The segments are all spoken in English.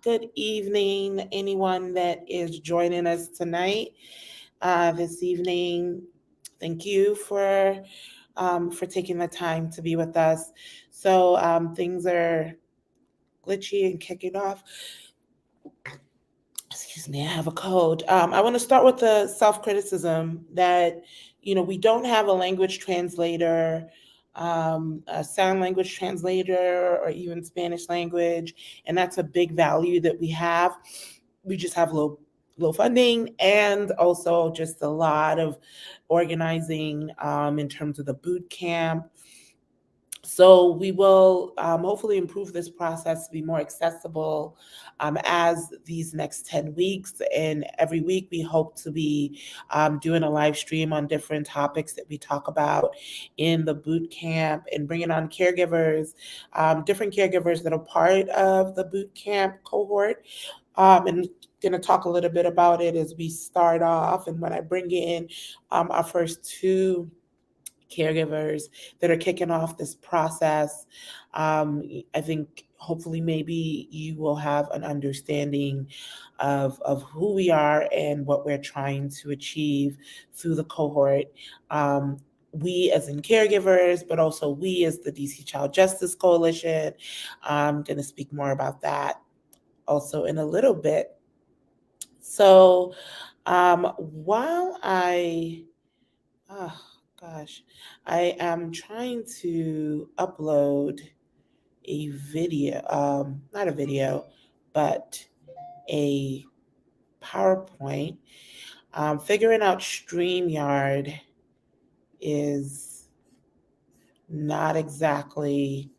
Good evening, anyone that is joining us tonight, this evening. Thank you for taking the time to be with us. So things are glitchy and kicking off. Excuse me, I have a cold. I want to start with the self-criticism that, we don't have a language translator, a sign language translator, or even Spanish language, and that's a big value that we have. We just have low funding, and also just a lot of organizing in terms of the boot camp. So we will hopefully improve this process to be more accessible as these next 10 weeks. And every week we hope to be doing a live stream on different topics that we talk about in the boot camp, and bringing on caregivers, different caregivers that are part of the boot camp cohort. And going to talk a little bit about it as we start off, and when I bring in our first two caregivers that are kicking off this process. I think hopefully maybe you will have an understanding of who we are and what we're trying to achieve through the cohort. We as in caregivers, but also we as the DC Child Justice Coalition. I'm going to speak more about that also in a little bit. So while oh gosh, I am trying to upload a video, not a video, but a PowerPoint. Figuring out StreamYard is not exactly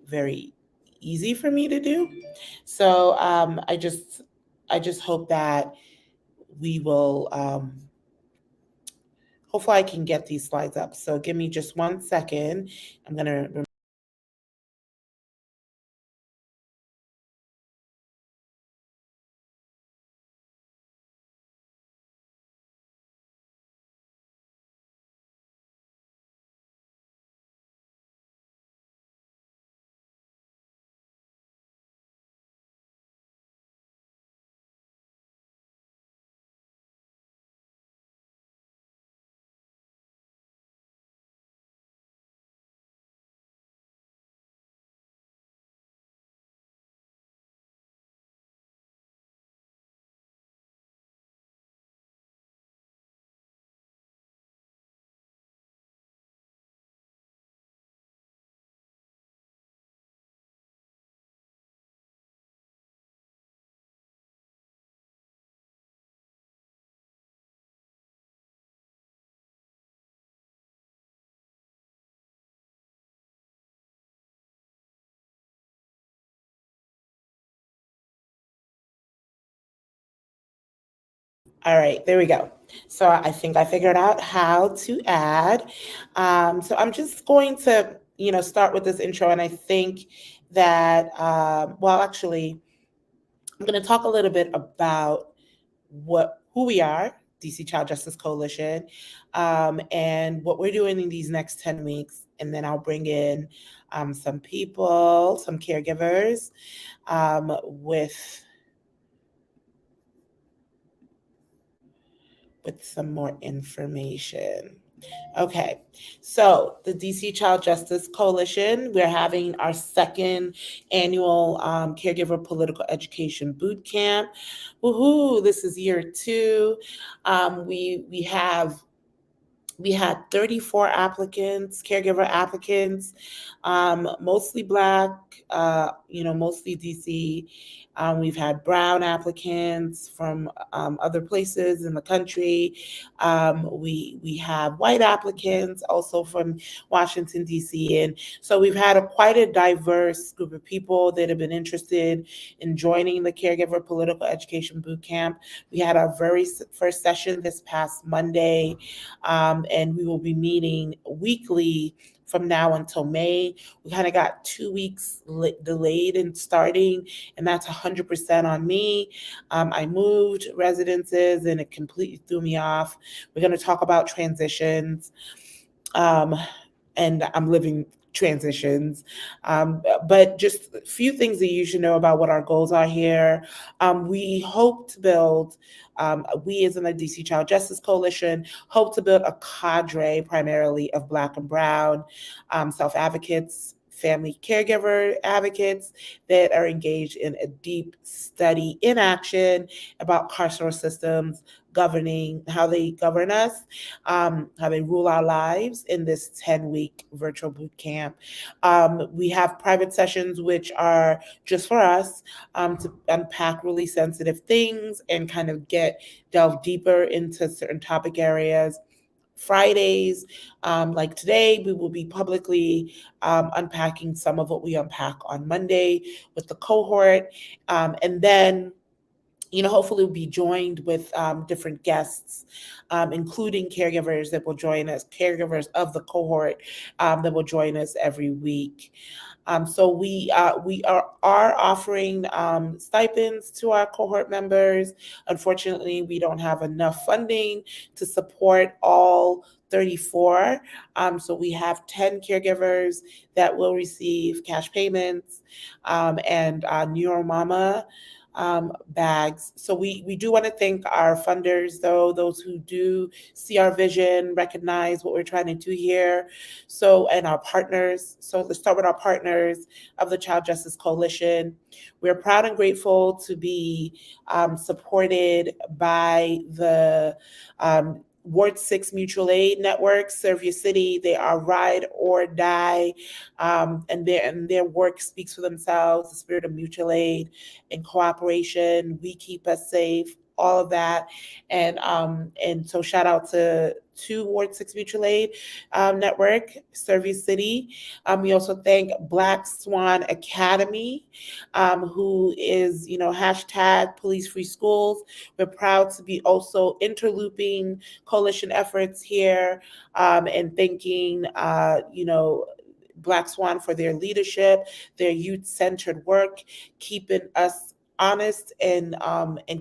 very easy for me to do. So I just hope that we will hopefully I can get these slides up. So give me just 1 second. I'm going to All right, there we go. So I think I figured out how to add. So I'm just going to, start with this intro, and I think that, well, actually, I'm going to talk a little bit about who we are, DC Child Justice Coalition, and what we're doing in these next 10 weeks, and then I'll bring in some people, some caregivers, with some more information. Okay, so the DC Child Justice Coalition, we're having our second annual Caregiver Political Education Boot Camp. Woohoo! This is year 2. We had 34 applicants, caregiver applicants, mostly Black, mostly DC. We've had brown applicants from other places in the country. We have white applicants also from Washington, D.C. And so we've had quite a diverse group of people that have been interested in joining the Caregiver Political Education Boot Camp. We had our very first session this past Monday, and we will be meeting weekly from now until May. We kind of got 2 weeks delayed in starting, and that's 100% on me. I moved residences, and it completely threw me off. We're going to talk about transitions, and I'm living transitions. But just a few things that you should know about what our goals are here. We hope to build, we as in the DC Child Justice Coalition, hope to build a cadre primarily of Black and Brown self advocates, family caregiver advocates that are engaged in a deep study in action about carceral systems governing how they govern us, how they rule our lives in this 10-week virtual boot camp. We have private sessions which are just for us to unpack really sensitive things and kind of delve deeper into certain topic areas. Fridays, like today, we will be publicly unpacking some of what we unpack on Monday with the cohort. And then hopefully we'll be joined with different guests, including caregivers that will join us, caregivers of the cohort that will join us every week. So we are offering stipends to our cohort members. Unfortunately, we don't have enough funding to support all 34. So we have 10 caregivers that will receive cash payments and Neuro Mama bags. So we do want to thank our funders, though, those who do see our vision, recognize what we're trying to do here. So, and our partners. So let's start with our partners of the Child Justice Coalition. We're proud and grateful to be supported by the Ward 6 Mutual Aid Network, Serve Your City. They are ride or die, and their work speaks for themselves. The spirit of mutual aid and cooperation. We keep us safe. All of that, and so shout out to Ward 6 Mutual Aid Network, Serve Your City. We also thank Black Swan Academy, who is hashtag Police Free Schools. We're proud to be also interlooping coalition efforts here, and thanking Black Swan for their leadership, their youth-centered work, keeping us honest and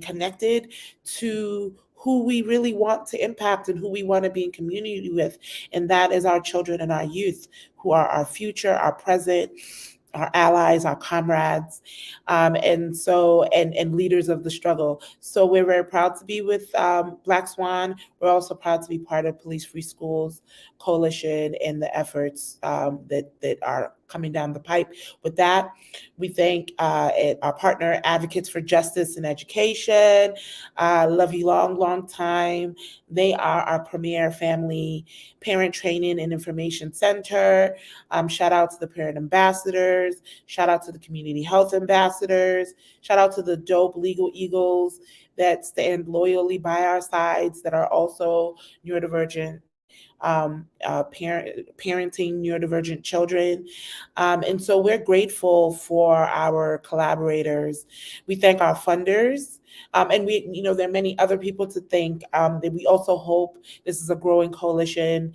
connected to who we really want to impact and who we want to be in community with, and that is our children and our youth, who are our future, our present, our allies, our comrades, and leaders of the struggle. So we're very proud to be with Black Swan. We're also proud to be part of Police Free Schools Coalition and the efforts that are coming down the pipe. With that, we thank our partner, Advocates for Justice and Education. Love you long, long time. They are our premier family parent training and information center. Shout out to the parent ambassadors. Shout out to the community health ambassadors. Shout out to the dope legal eagles that stand loyally by our sides, that are also neurodivergent, parenting neurodivergent children. And so we're grateful for our collaborators. We thank our funders. And there are many other people to thank. That we also hope this is a growing coalition.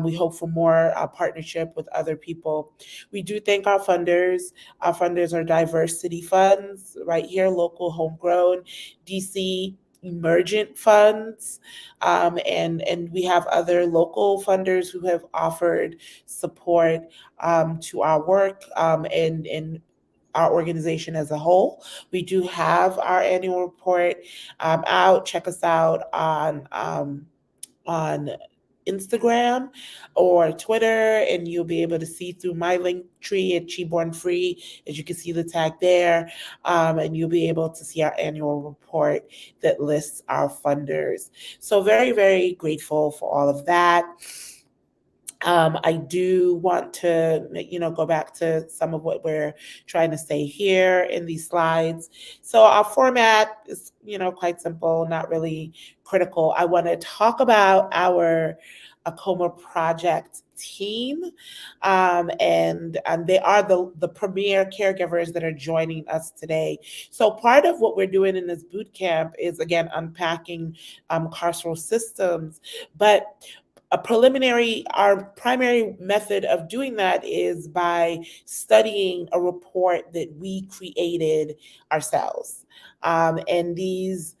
We hope for more partnership with other people. We do thank our funders. Our funders are diversity funds, right here, local, homegrown, DC emergent funds, and we have other local funders who have offered support to our work, and our organization as a whole. We do have our annual report out. Check us out on Instagram or Twitter, and you'll be able to see through my link tree at Cheborn Free, as you can see the tag there, and you'll be able to see our annual report that lists our funders. So very, very grateful for all of that. I do want to, go back to some of what we're trying to say here in these slides. So our format is, quite simple, not really critical. I want to talk about our ACOMA project team, and they are the premier caregivers that are joining us today. So part of what we're doing in this boot camp is, again, unpacking carceral systems, but our primary method of doing that is by studying a report that we created ourselves. And these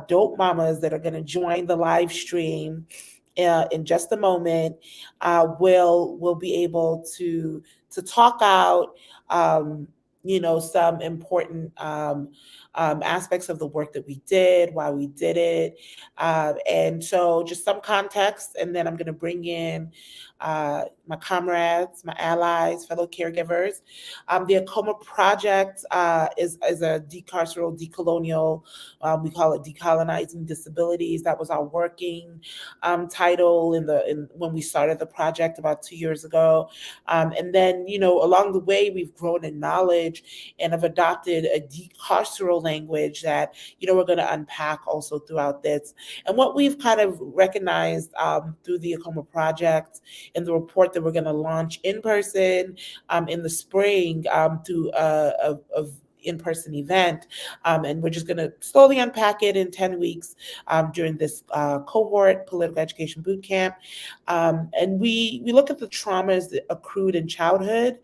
dope mamas that are going to join the live stream in just a moment, we'll be able to talk out, um, some important aspects of the work that we did, why we did it, and so just some context, and then I'm going to bring in my comrades, my allies, fellow caregivers. The Acoma Project is a decarceral, decolonial, we call it decolonizing disabilities. That was our working title when we started the project about 2 years ago. And then, along the way, we've grown in knowledge and have adopted a decarceral language that, we're going to unpack also throughout this. And what we've kind of recognized through the Acoma Project and the report that we're going to launch in person in the spring through a in-person event, and we're just going to slowly unpack it in 10 weeks during this cohort political education boot camp. And we look at the traumas that accrued in childhood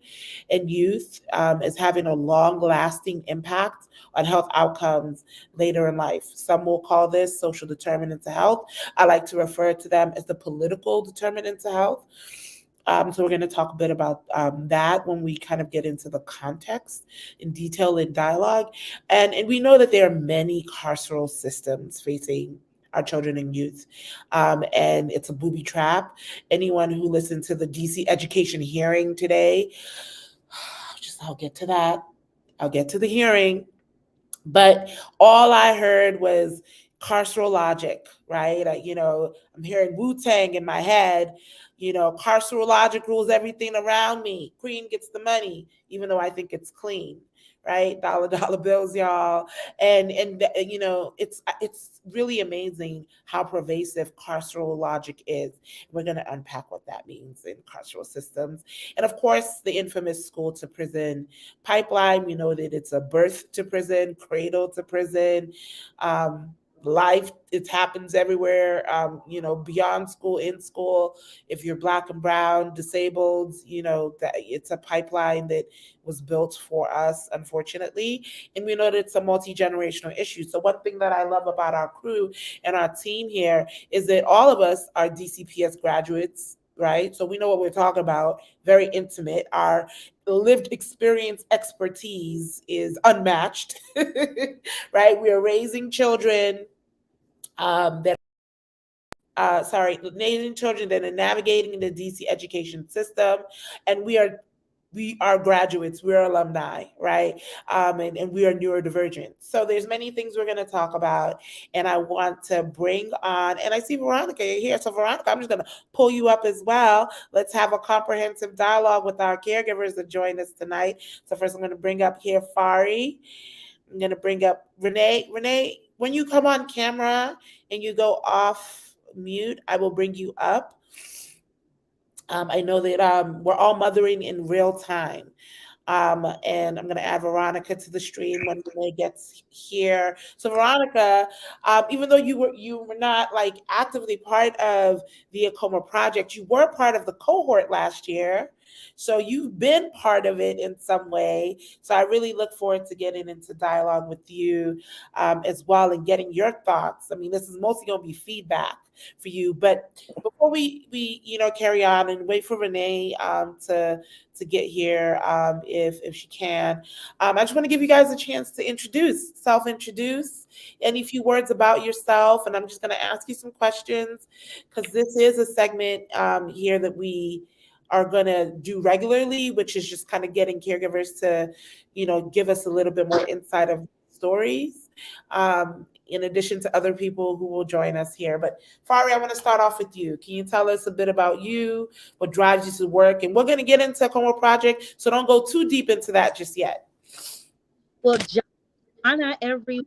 and youth as having a long-lasting impact on health outcomes later in life. Some will call this social determinants of health. I like to refer to them as the political determinants of health. So we're going to talk a bit about that when we kind of get into the context in detail in dialogue. And we know that there are many carceral systems facing our children and youth. And it's a booby trap. Anyone who listened to the DC education hearing today, I'll get to that. I'll get to the hearing. But all I heard was carceral logic, right? I'm hearing Wu-Tang in my head. Carceral logic rules everything around me. Queen gets the money, even though I think it's clean, right? Dollar bills, y'all. And it's really amazing how pervasive carceral logic is. We're going to unpack what that means in carceral systems. And of course, the infamous school to prison pipeline. We know that it's a birth to prison, cradle to prison. Life, it happens everywhere, beyond school, in school. If you're Black and brown, disabled, that it's a pipeline that was built for us, unfortunately. And we know that it's a multi-generational issue. So one thing that I love about our crew and our team here is that all of us are DCPS graduates, right? So we know what we're talking about, very intimate. Our lived experience expertise is unmatched, right? We are raising children that raising children that are navigating the DC education system, and we are graduates, we're alumni, right? And we are neurodivergent. So there's many things we're going to talk about, and I want to bring on, and I see Veronica here. So Veronica, I'm just going to pull you up as well. Let's have a comprehensive dialogue with our caregivers that join us tonight. So first I'm going to bring up here Fari. I'm going to bring up Renee. Renee, when you come on camera and you go off mute, I will bring you up. I know that we're all mothering in real time. And I'm going to add Veronica to the stream when Renee gets here. So Veronica, even though you were not like actively part of the Acoma project, you were part of the cohort last year. So you've been part of it in some way. So I really look forward to getting into dialogue with you as well and getting your thoughts. I mean, this is mostly going to be feedback for you. But before we carry on and wait for Renee to get here, if she can, I just want to give you guys a chance to self-introduce, any few words about yourself, and I'm just going to ask you some questions because this is a segment here that we are going to do regularly, which is just kind of getting caregivers to, give us a little bit more insight of stories, in addition to other people who will join us here. But Fari, I want to start off with you. Can you tell us a bit about you, what drives you to work? And we're going to get into Como Project, so don't go too deep into that just yet. Well, Jana, everyone.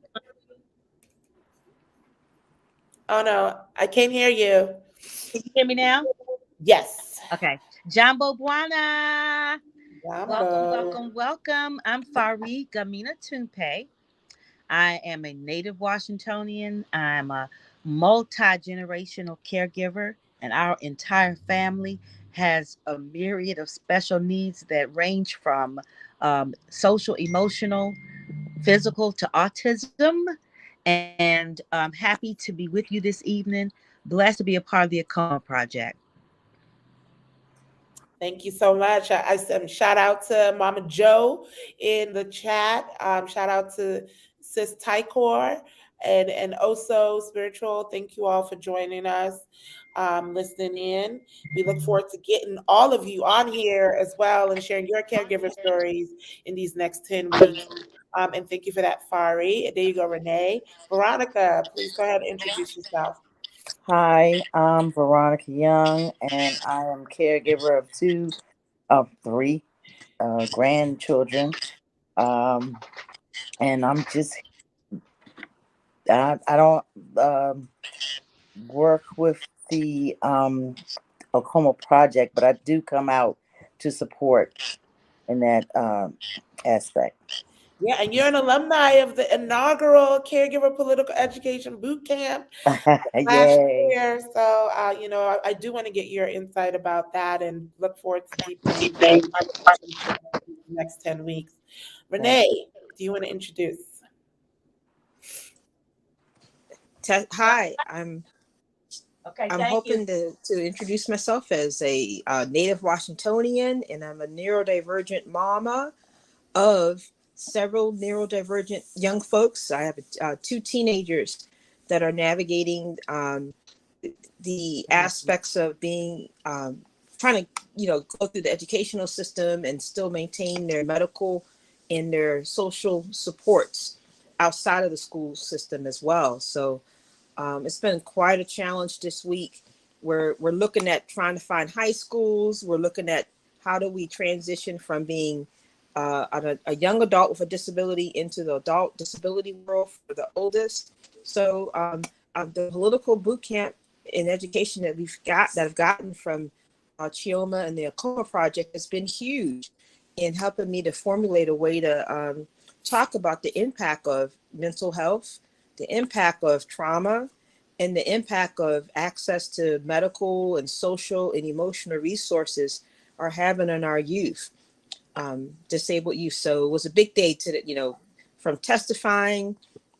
Oh no, I can't hear you. Can you hear me now? Yes. Okay. Jambo Buana. Welcome, Jambo. welcome, welcome. I'm Farid Gamina Tumpe. I am a native Washingtonian. I'm a multi-generational caregiver, and our entire family has a myriad of special needs that range from social, emotional, physical to autism. And I'm happy to be with you this evening. blessed to be a part of the Acoma Project. Thank you so much. I said shout out to Mama Joe in the chat. Shout out to Sis Tycor and also Spiritual. Thank you all for joining us, listening in. We look forward to getting all of you on here as well and sharing your caregiver stories in these next 10 weeks. And thank you for that, Fari. And there you go, Renee. Veronica, please go ahead and introduce yourself. Hi, I'm Veronica Young, and I am caregiver of two of three grandchildren. Um, and I don't work with the Oklahoma Project, but I do come out to support in that aspect. Yeah, and you're an alumni of the inaugural Caregiver Political Education Boot Camp last Yay. year. So, I do want to get your insight about that and look forward to deepening our relationship in the next 10 weeks. Thank Renee, do you want to introduce? Hi, Okay, I'm thank you. hoping to introduce myself as a native Washingtonian, and I'm a neurodivergent mama of several neurodivergent young folks. I have two teenagers that are navigating the aspects of being trying to go through the educational system and still maintain their medical and their social supports outside of the school system as well. So it's been quite a challenge this week. We're looking at trying to find high schools. We're looking at how do we transition from being a young adult with a disability into the adult disability world for the oldest. So the political boot camp in education that I've gotten from Chioma and the Acoma Project has been huge in helping me to formulate a way to talk about the impact of mental health, the impact of trauma, and the impact of access to medical and social and emotional resources are having on our youth, disabled youth. So it was a big day from testifying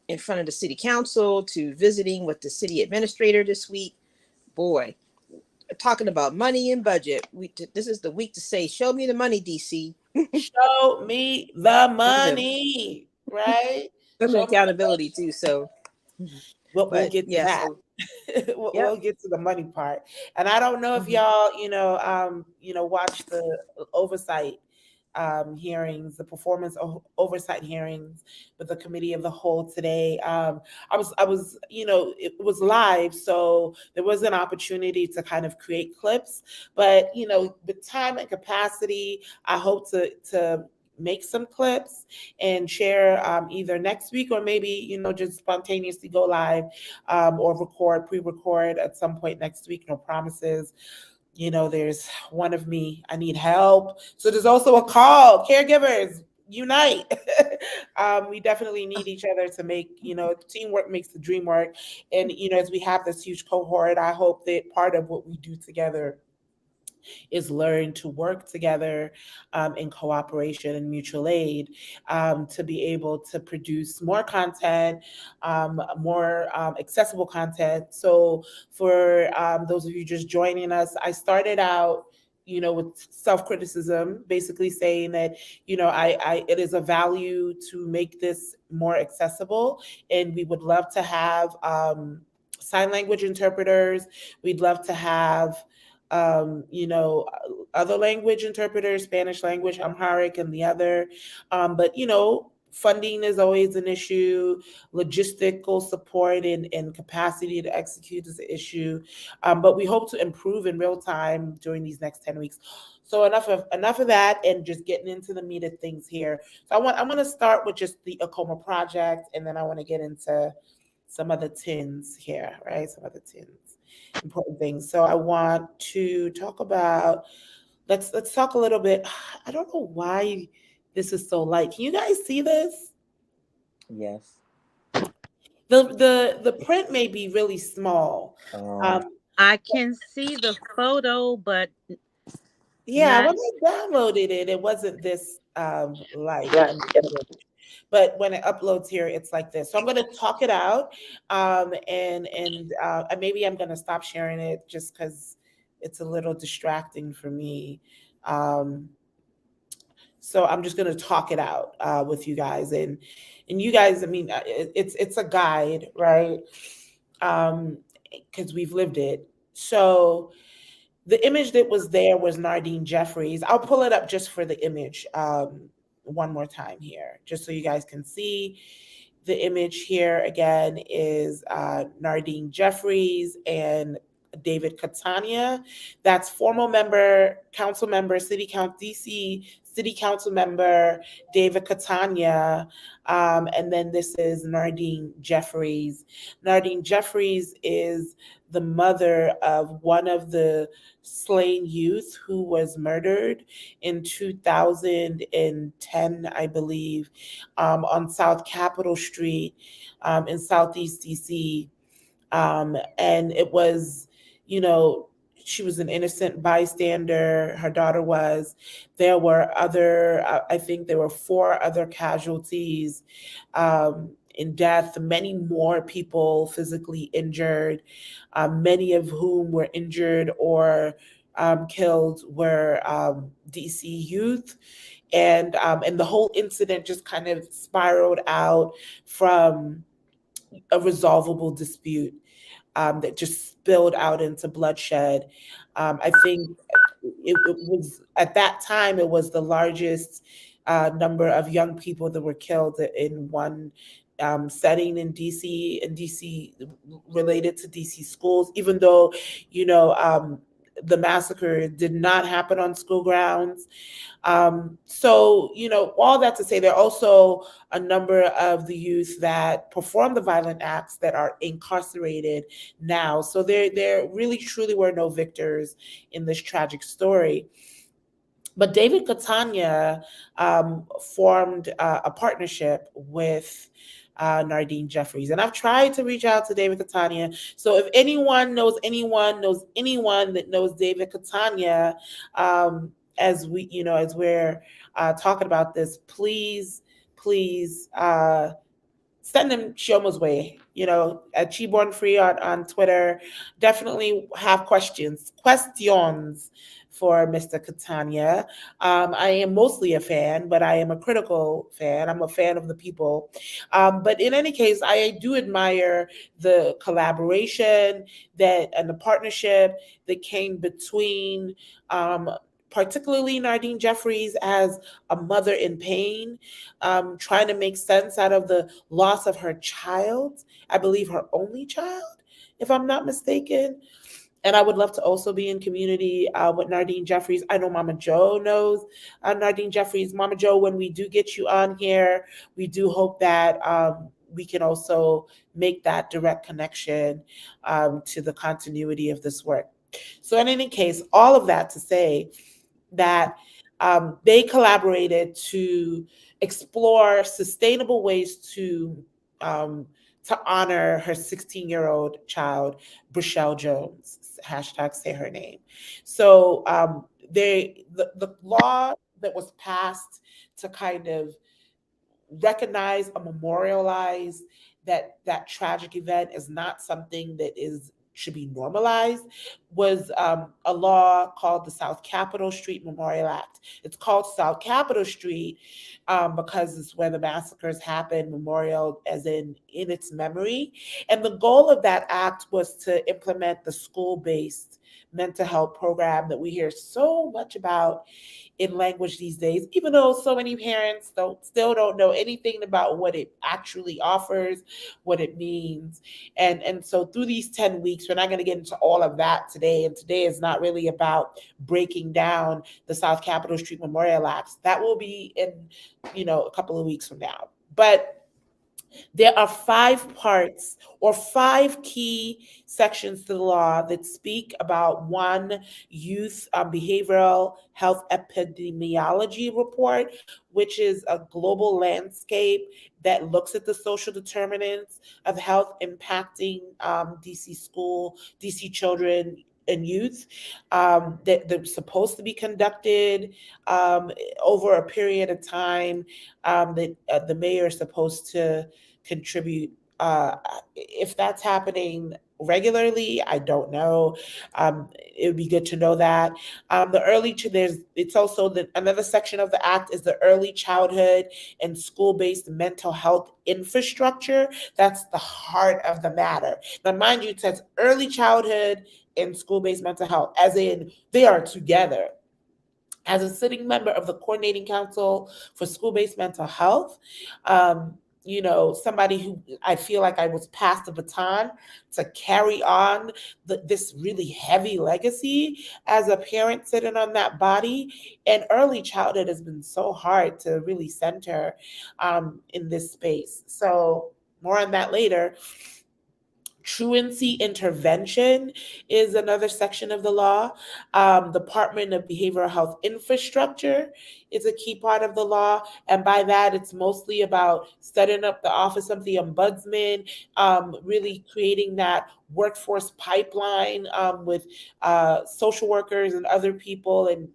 in front of the city council to visiting with the city administrator this week. Boy, talking about money and budget. This is the week to say, show me the money, DC. Show me the Show me money, right? Show me the accountability too. So, we'll but get to yeah, that. so We'll yep. get to the money part. And I don't know if Mhm. y'all, watch the oversight hearings, the performance oversight hearings with the committee of the whole today. I was, it was live, so there was an opportunity to kind of create clips. But with time and capacity, I hope to make some clips and share either next week or maybe just spontaneously go live or pre-record at some point next week. No promises. There's one of me. I need help. So there's also a call. Caregivers, unite. We definitely need each other to make, teamwork makes the dream work. And, as we have this huge cohort, I hope that part of what we do together is learn to work together in cooperation and mutual aid to be able to produce more content, more accessible content. So, for those of you just joining us, I started out with self-criticism, basically saying that it is a value to make this more accessible, and we would love to have sign language interpreters. We'd love to have other language interpreters, Spanish language, Amharic, and the other. But funding is always an issue. Logistical support and capacity to execute is an issue. But we hope to improve in real time during these next 10 weeks. So enough of that, and just getting into the meat of things here. So I'm going to start with just the Acoma project, and then I want to get into some of the tins here, right? Some of the tins, important things. So I want to talk about. Let's talk a little bit. I don't know why this is so light. Can you guys see this? Yes. The print may be really small. Um, Um, I can see the photo, but yeah, not. when I downloaded it, it wasn't this light. Let me put it. but when it uploads here, it's like this. So I'm going to talk it out, and maybe I'm going to stop sharing it just because it's a little distracting for me. Um, so I'm just going to talk it out with you guys, and you guys. I mean, it's a guide, right? Um, because we've lived it. So the image that was there was Nardine Jeffries. I'll pull it up just for the image one more time here, just so you guys can see. The image here again is Nardine Jeffries and David Catania. That's former member, council member, city council, DC city council member David Catania. And then this is Nardine Jeffries. Nardine Jeffries is the mother of one of the slain youth who was murdered in 2010, I believe, on South Capitol Street in Southeast DC. And it was, you know, she was an innocent bystander. Her daughter was. There were other, I think there were four other casualties in death, many more people physically injured, many of whom were injured or killed were DC youth. And the whole incident just kind of spiraled out from a resolvable dispute that just spilled out into bloodshed. I think it was at that time it was the largest number of young people that were killed in one setting in DC, in DC related to DC schools, even though the massacre did not happen on school grounds. So, all that to say, there are also a number of the youth that perform the violent acts that are incarcerated now. So there really truly were no victors in this tragic story. But David Catania formed a partnership with Nardine Jeffries. And I've tried to reach out to David Catania. So if knows anyone that knows David Catania, as we're talking about this, please send them Shioma's way. At Cheborn Free on Twitter. Definitely have questions for Mr. Catania. I am mostly a fan, but I am a critical fan. I'm a fan of the people. But in any case, I do admire the collaboration and the partnership that came between particularly Nardine Jeffries as a mother in pain, trying to make sense out of the loss of her child, I believe her only child, if I'm not mistaken. And I would love to also be in community with Nardine Jeffries. I know Mama Joe knows Nardine Jeffries. Mama Joe, when we do get you on here, we do hope that we can also make that direct connection to the continuity of this work. So, in any case, all of that to say, that they collaborated to explore sustainable ways um, to honor her 16-year-old child, Brichelle Jones. Hashtag say her name. So the law that was passed to kind of recognize or memorialize that tragic event is not something that is should be normalized was a law called the South Capitol Street Memorial Act. It's called South Capitol Street because it's where the massacres happened, memorial as in its memory. And the goal of that act was to implement the school-based mental health program that we hear so much about in language these days, even though so many parents still don't know anything about what it actually offers, what it means. And so through these 10 weeks, we're not going to get into all of that today. And today is not really about breaking down the South Capitol Street Memorial Acts. That will be in, a couple of weeks from now. But there are five parts or five key sections to the law that speak about one youth behavioral health epidemiology report, which is a global landscape that looks at the social determinants of health impacting DC children and youth that that's supposed to be conducted um, over a period of time that the mayor is supposed to contribute. If that's happening regularly, I don't know. It would be good to know that. The there's it's also the another section of the act is the early childhood and school-based mental health infrastructure. That's the heart of the matter. Now, mind you, it says early childhood and school-based mental health, as in they are together. As a sitting member of the coordinating council for school-based mental health, somebody who I feel like I was passed the baton to carry on this really heavy legacy as a parent sitting on that body. And early childhood has been so hard to really center in this space. So more on that later. Truancy intervention is another section of the law. Department of Behavioral Health infrastructure is a key part of the law. And by that, it's mostly about setting up the Office of the Ombudsman, really creating that workforce pipeline with social workers and other people. And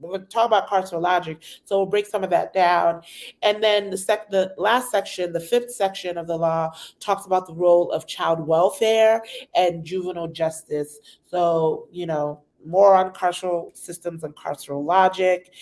we're going to talk about carceral logic, so we'll break some of that down. And then the last section, the fifth section of the law, talks about the role of child welfare and juvenile justice. So, more on carceral systems and carceral logic.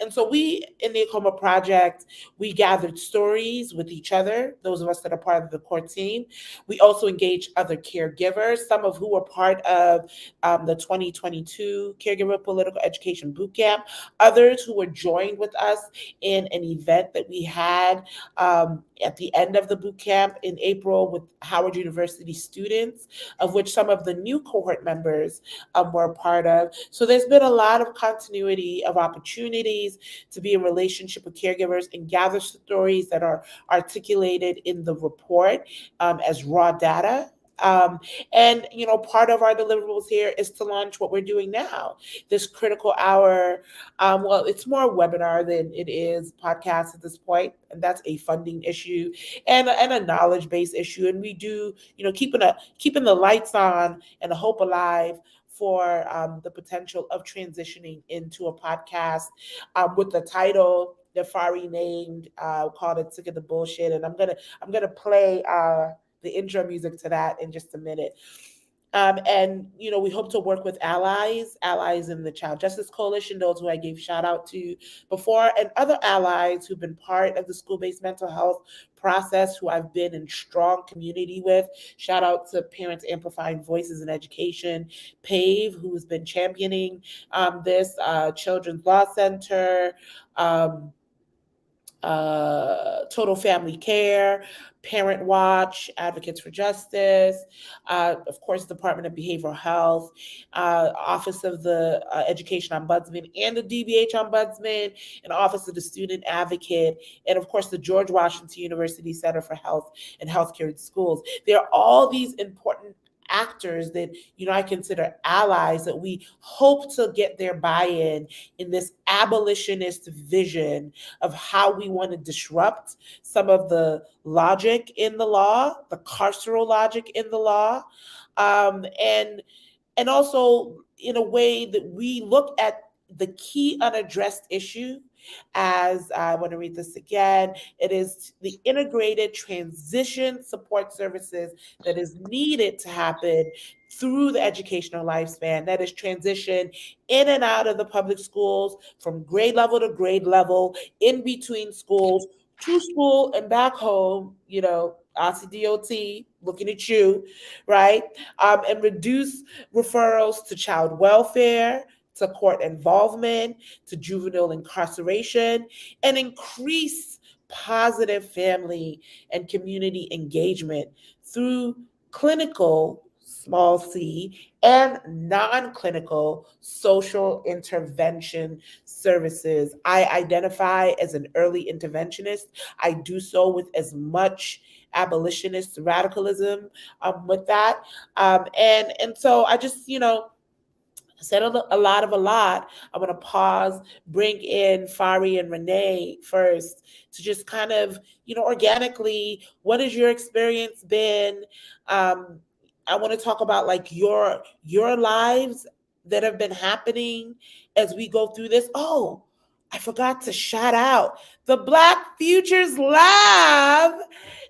And so we in the Acoma Project, we gathered stories with each other, those of us that are part of the core team. We also engaged other caregivers, some of who were part of the 2022 Caregiver Political Education Bootcamp, others who were joined with us in an event that we had at the end of the boot camp in April with Howard University students, of which some of the new cohort members were a part of. So there's been a lot of continuity of opportunities to be in relationship with caregivers and gather stories that are articulated in the report as raw data. Um, and part of our deliverables here is to launch what we're doing now, this critical hour. Well, it's more webinar than it is podcast at this point, and that's a funding issue and a knowledge based issue. And we do, keeping the lights on and the hope alive for the potential of transitioning into a podcast with the title that Fari named, called "It Sick of the Bullshit." And I'm gonna play the intro music to that in just a minute. And we hope to work with allies in the Child Justice Coalition, those who I gave shout out to before, and other allies who've been part of the school-based mental health process, who I've been in strong community with. Shout out to Parents Amplifying Voices in Education, PAVE, who's been championing this, Children's Law Center, um, Total Family Care, Parent Watch, Advocates for Justice, of course, Department of Behavioral Health, Office of the Education Ombudsman and the DBH Ombudsman, and Office of the Student Advocate, and of course, the George Washington University Center for Health and Healthcare in Schools. There are all these important actors that I consider allies that we hope to get their buy-in in this abolitionist vision of how we want to disrupt some of the logic in the law, the carceral logic in the law, and also in a way that we look at the key unaddressed issue as I want to read this again. It is the integrated transition support services that is needed to happen through the educational lifespan. That is transition in and out of the public schools, from grade level to grade level, in between schools, to school and back home, ICDOT looking at you, right? And reduce referrals to child welfare, to court involvement, to juvenile incarceration, and increase positive family and community engagement through clinical, small c, and non clinical social intervention services. I identify as an early interventionist. I do so with as much abolitionist radicalism with that. And so I just, said a lot of a lot. I'm going to pause, bring in Fari and Renee first to just kind of, organically, what has your experience been? Um, I want to talk about like your lives that have been happening as we go through this. Oh, I forgot to shout out the Black Futures Lab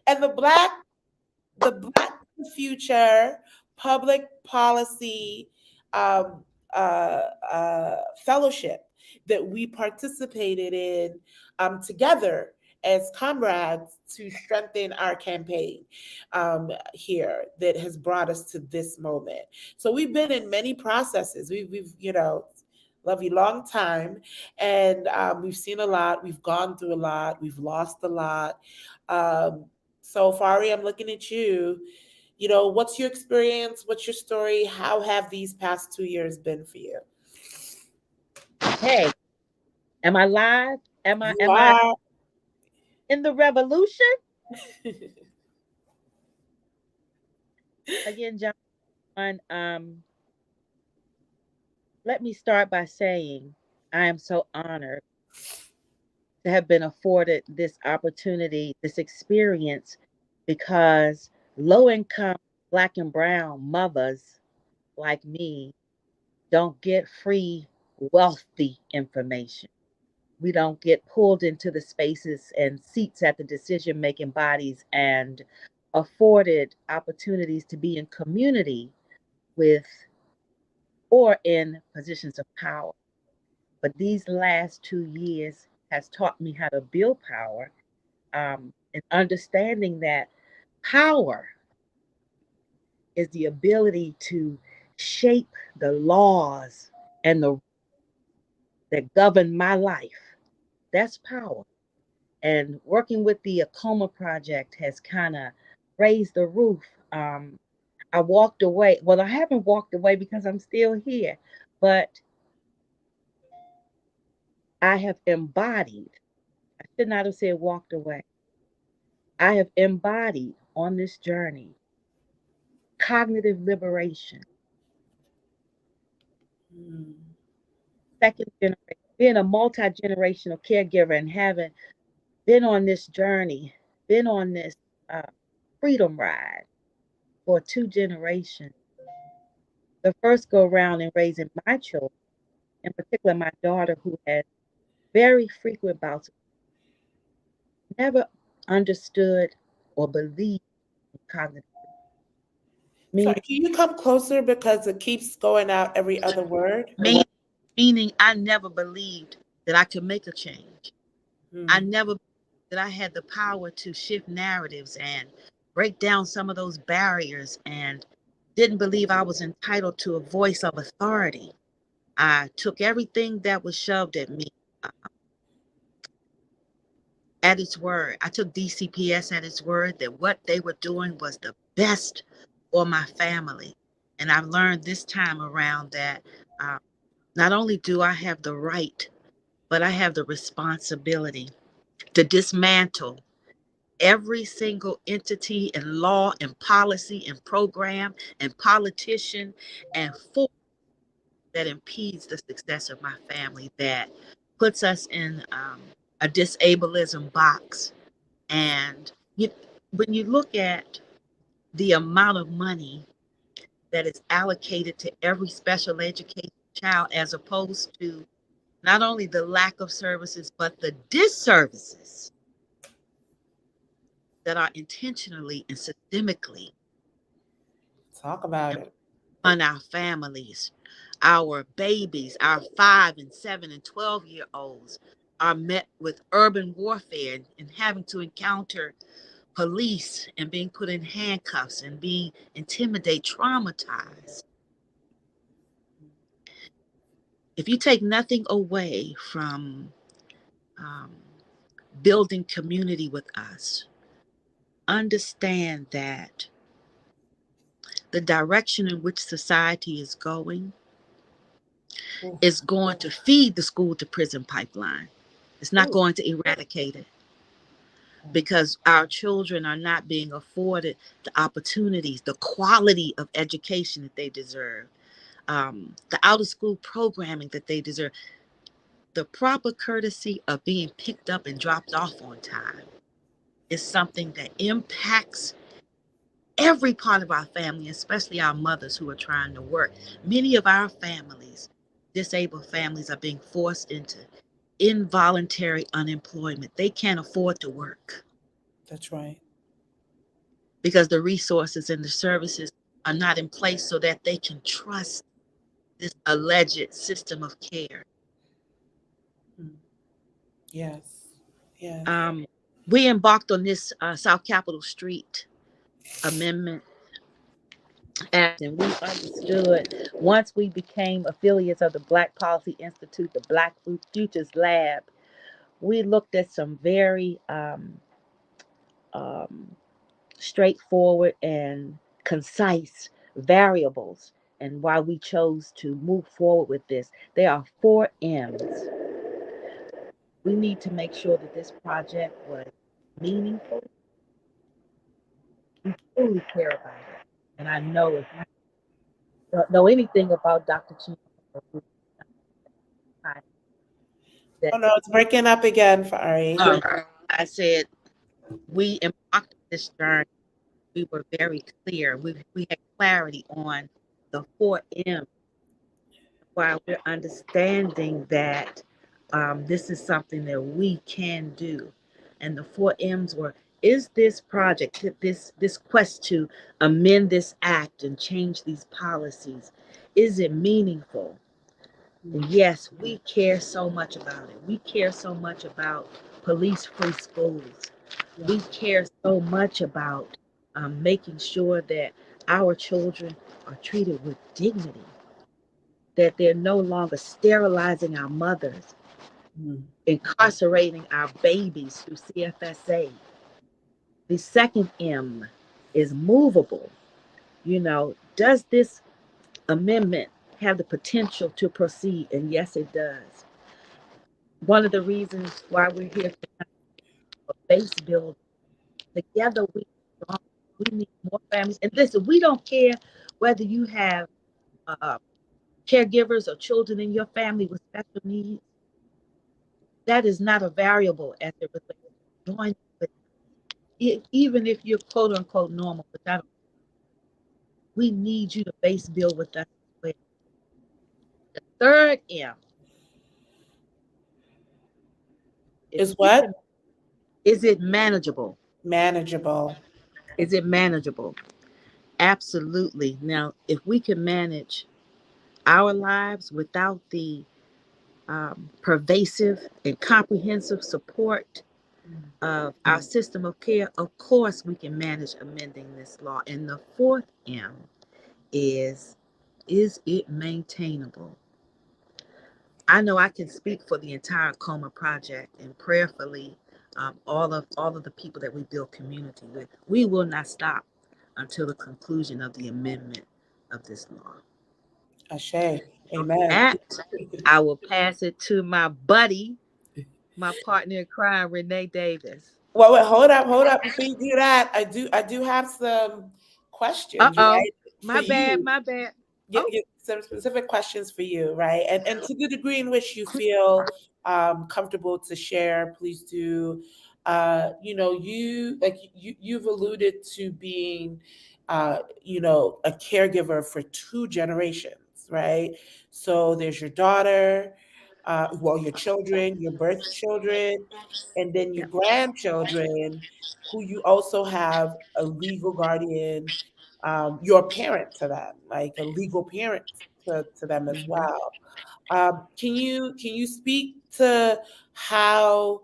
and the Black Future Public Policy um, Fellowship that we participated in together as comrades to strengthen our campaign here that has brought us to this moment. So we've been in many processes. We've love you long time, and we've seen a lot. We've gone through a lot. We've lost a lot. Um, so, Fari, I'm looking at you. What's your experience? What's your story? How have these past 2 years been for you? Hey, am I live? Am I You am I are. in the revolution? Again, John, let me start by saying I am so honored to have been afforded this opportunity, this experience, because low income Black and brown mothers like me don't get free, wealthy information. We don't get pulled into the spaces and seats at the decision making bodies and afforded opportunities to be in community with or in positions of power. But these last 2 years has taught me how to build power, and understanding that power is the ability to shape the laws and the that govern my life. That's power. And working with the Acoma Project has kind of raised the roof. I walked away. Well, I haven't walked away because I'm still here, but I have embodied. I should not have said walked away. I have embodied on this journey cognitive liberation, Hmm. second generation, being a multi generational caregiver and having been on this journey, been on this uh, freedom ride for 2 generations. The first go round in raising my children, in particular my daughter, who has very frequent bouts, never understood or believed in cognitive, Sorry, meaning, can you come closer because it keeps going out every other word? meaning, meaning I never believed that I could make a change. I Hmm. never that I had the power to shift narratives and break down some of those barriers, and didn't believe I was entitled to a voice of authority. I took everything that was shoved at me uh, at its word. I took DCPS at its word that what they were doing was the best for my family. And I've learned this time around that uh, not only do I have the right, but I have the responsibility to dismantle every single entity and law and policy and program and politician and force that impedes the success of my family, that puts us in a disableism box. And when you look at the amount of money that is allocated to every special education child, as opposed to not only the lack of services, but the disservices that are intentionally and systemically Talk about it. on our families, our babies, our 5 and 7 and 12-year-olds are met with urban warfare and having to encounter police and being put in handcuffs and being intimidated, traumatized. If you take nothing away from um, building community with us, understand that the direction in which society is going Oof. is going to feed the school to prison pipeline. It's not Oof. going to eradicate it, because our children are not being afforded the opportunities, the quality of education that they deserve, the out of school programming that they deserve, the proper courtesy of being picked up and dropped off on time is something that impacts every part of our family, especially our mothers who are trying to work. Many of our families, disabled families, are being forced into involuntary unemployment. They can't afford to work That's right. because the resources and the services are not in place so that they can trust this alleged system of care. Mm. Yes. Yes. Um, we embarked on this South Capitol Street Amendment Act, and we understood once we became affiliates of the Black Policy Institute, the Black Futures Lab, we looked at some very um, straightforward and concise variables and why we chose to move forward with this. There are 4 M's. We need to make sure that this project was meaningful, truly care about it. And I know if you don't know anything about Dr. Chino, that Oh no, it's breaking up again for Ari. um, I said we embarked on this journey. We were very clear. We had clarity on the 4 M's while we're understanding that this is something that we can do. And the 4 M's were: is this project, this quest to amend this act and change these policies, is it meaningful? And Mm. yes, we care so much about it. We care so much about police-free schools. Yeah. We care so much about making sure that our children are treated with dignity, that they're no longer sterilizing our mothers, Mm. incarcerating our babies through CFSA. The second M is movable. Does this amendment have the potential to proceed? And yes, it does. One of the reasons why we're here for base building, together we strong. We need more families. And listen, we don't care whether you have uh, caregivers or children in your family with special needs. That is not a variable as it relates to joining with it, even if you're quote unquote normal. But we need you to base build with us as well. The third M is Is we what? can. Is it manageable? Manageable. Is it manageable? Absolutely. Now, if we can manage our lives without the pervasive and comprehensive support Mm. of our system of care, of course we can manage amending this law. And the fourth M is it maintainable? I know I can speak for the entire Coma project and prayerfully all of the people that we build community with. We will not stop until the conclusion of the amendment of this law. Ashe. So Amen. that I will pass it to my buddy, my partner in crime, Renee Davis. Well, wait, hold up. Before you do that, I do have some Uh questions, oh, right, for my bad, you. my bad. Oh, Get some specific questions for you, right? And to the degree in which you feel comfortable to share, please do. You've alluded to being, a caregiver for 2 generations, right? So there's your daughter, well, your children, your birth children, and then your yeah. grandchildren, who you also have a legal guardian, your parent to them, like a legal parent to them as Mhm. well. Can you speak to how,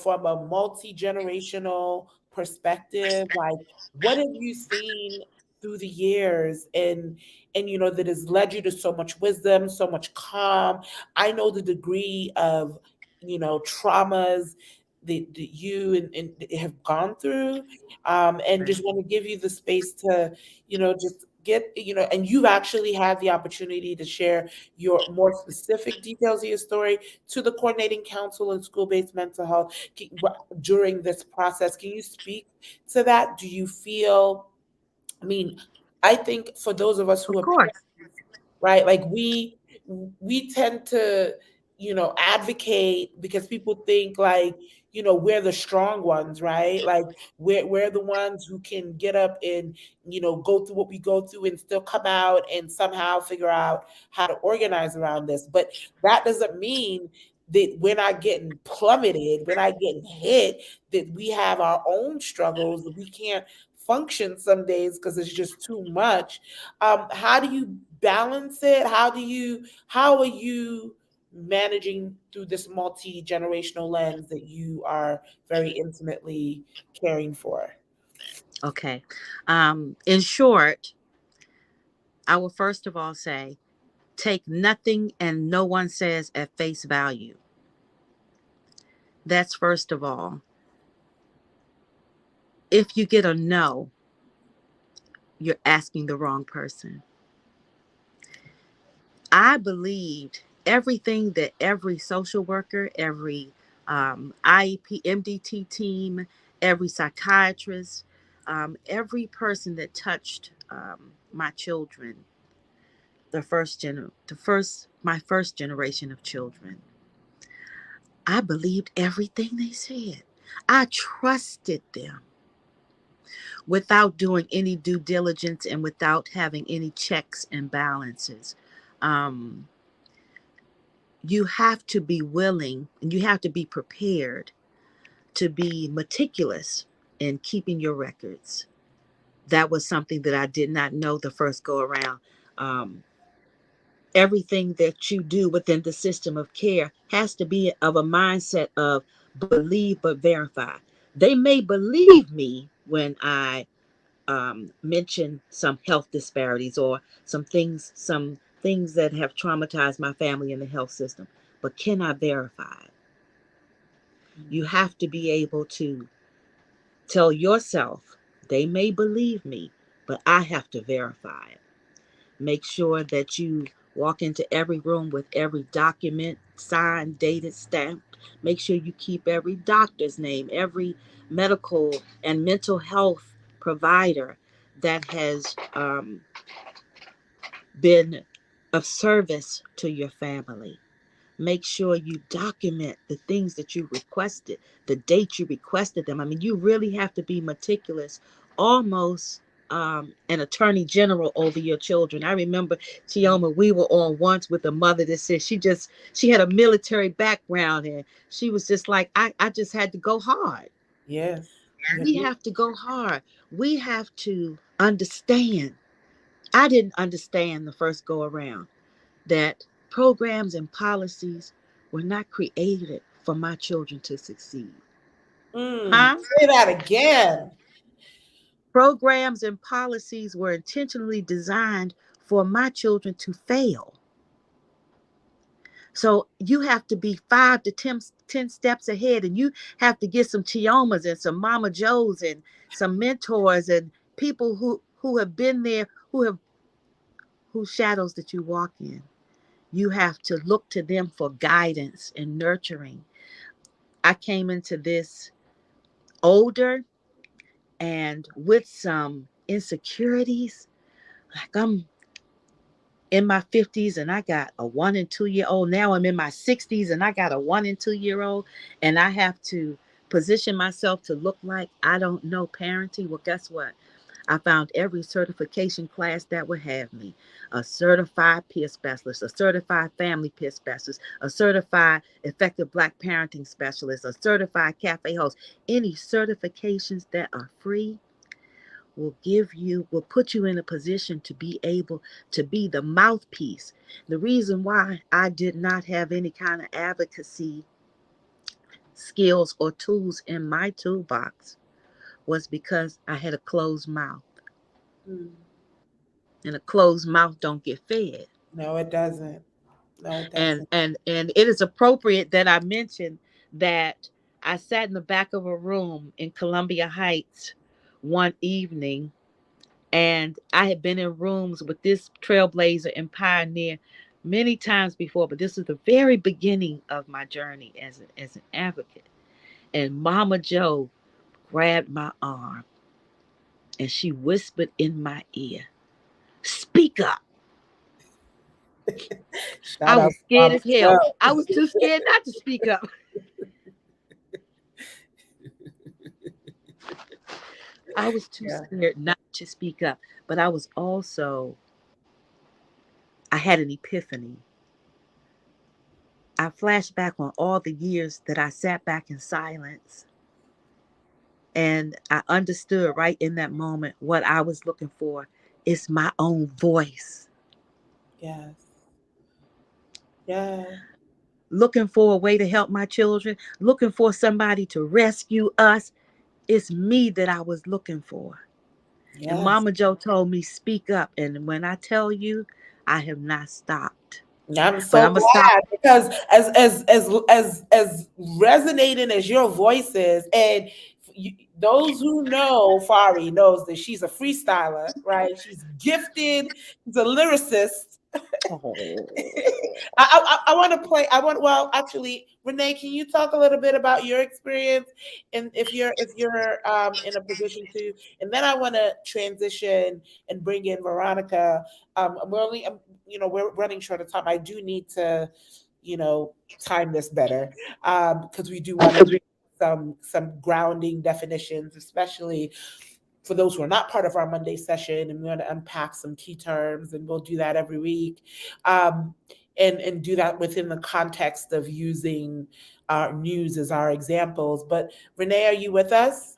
from a multi-generational perspective, like what have you seen through the years, and that has led you to so much wisdom, so much calm? I know the degree of, traumas that you and have gone through, and just want to give you the space to, just get, and you've actually had the opportunity to share your more specific details of your story to the coordinating council and school-based mental health during this process. Can you speak to that? Do you feel, I mean, I think for those of us who Of are, course. right, like we tend to, advocate because people think like, we're the strong ones, right? Like we're the ones who can get up and, go through what we go through and still come out and somehow figure out how to organize around this. But that doesn't mean that we're not getting plummeted, we're not getting hit, that we have our own struggles, that we can't function some days because it's just too much. How do you balance it? How are you managing through this multi-generational lens that you are very intimately caring for? Okay. In short, I will first of all say take nothing and no one says at face value. That's first of all. If you get a no, you're asking the wrong person. I believed everything that every social worker, every IEP, MDT team, every psychiatrist, every person that touched my children, my first generation of children, I believed everything they said. I trusted them without doing any due diligence and without having any checks and balances. Um, you have to be willing and you have to be prepared to be meticulous in keeping your records. That was something that I did not know the first go around. Um, Everything that you do within the system of care has to be of a mindset of believe but verify. They may believe me when I mention some health disparities or some things that have traumatized my family in the health system, but can I verify it? You have to be able to tell yourself, they may believe me, but I have to verify it. Make sure that you walk into every room with every document signed, dated, stamped. Make sure you keep every doctor's name, every medical and mental health provider that has been of service to your family. Make sure you document the things that you requested, the date you requested them. I mean, you really have to be meticulous, almost an attorney general over your children. I remember, Chioma, we were on once with a mother that said she had a military background and she was just like, I just had to go hard. Yes. You We do. have to go hard. We have to understand. I didn't understand the first go around that programs and policies were not created for my children to succeed. Huh? Say that again. Programs and policies were intentionally designed for my children to fail. So you have to be 5 to 10 steps ahead, and you have to get some Chiomas and some Mama Joes and some mentors and people who have been there, whose shadows that you walk in. You have to look to them for guidance and nurturing. I came into this older and with some insecurities. Like I'm in my 50s and I got a 1 and 2 year old. Now I'm in my 60s and I got a 1 and 2 year old. And I have to position myself to look like I don't know parenting. Well, guess what? I found every certification class that would have me: a certified peer specialist, a certified family peer specialist, a certified effective Black parenting specialist, a certified cafe host. Any certifications that are free will put you in a position to be able to be the mouthpiece. The reason why I did not have any kind of advocacy skills or tools in my toolbox was because I had a closed mouth, Mm. and a closed mouth don't get fed. No, it doesn't. No, it and doesn't. and and it is appropriate that I mention that I sat in the back of a room in Columbia Heights one evening, and I had been in rooms with this trailblazer and pioneer many times before, but this was the very beginning of my journey as an advocate. And Mama Joe grabbed my arm and she whispered in my ear, "Speak up." I Shout out was to scared Mama as hell. Joe. I was too scared not to speak up. I was too Yeah. scared not to speak up, but I was also, I had an epiphany. I flashed back on all the years that I sat back in silence, and I understood right in that moment what I was looking for is my own voice. Yes. Yeah. Looking for a way to help my children, looking for somebody to rescue us. It's me that I was looking for. And Yes. Mama Joe told me, speak up. And when I tell you, I have not stopped. I'm But so I'm going to stop. glad because as resonating as your voice is, and you, those who know Fari knows that she's a freestyler, right? She's gifted. She's a lyricist. Oh. I want to play. I want. Well, actually, Renee, can you talk a little bit about your experience, and if you're in a position to, and then I want to transition and bring in Veronica. We're only we're running short of time. I do need to, time this better because we do want to some grounding definitions, especially for those who are not part of our Monday session, and we want to unpack some key terms, and we'll do that every week, um, and do that within the context of using our news as our examples. But Renee, are you with us?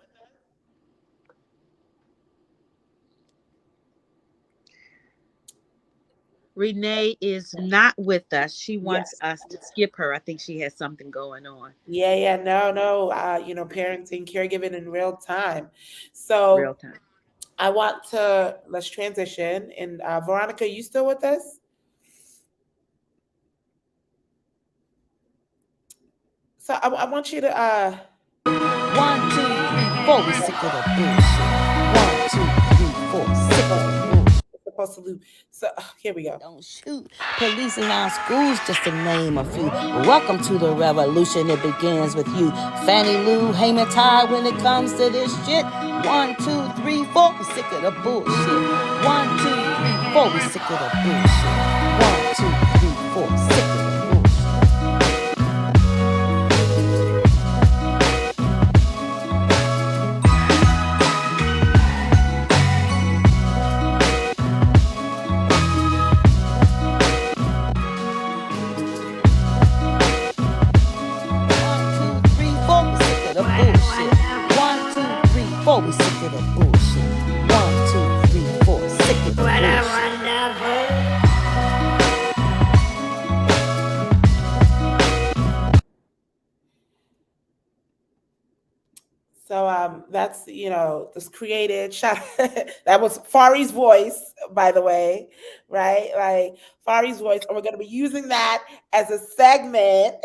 Renee is not with us. She wants Yes. us to skip her. I think she has something going on Yeah, yeah, no, no. Parenting, caregiving in real time. real So time. I want to let's transition. And Veronica, you still with us? So I want you to 1, 2, 3, 4. We sick of the bullshit. 1, 2, 3, 4. Sick of the bullshit. supposed to lose. So here we go. Don't shoot. Police in our schools, just to name a few. Welcome to the revolution. It begins with you. Fanny Lou, hang and tie when it comes to this shit. 1, 2, 3, 4. We sick of the bullshit. 1, 2, 3, 4. We sick of the bullshit. 1, 2, 3, 4. Sick of the bullshit. 1, 2, 3, 4. We sick of the bullshit. 1, 2, 3, 4. We sick of the bullshit. 1, 2, 3, 4. Sick of the bullshit. So that's this created shout that was Fari's voice, by the way, right? Like Fari's voice, and we're gonna be using that as a segment.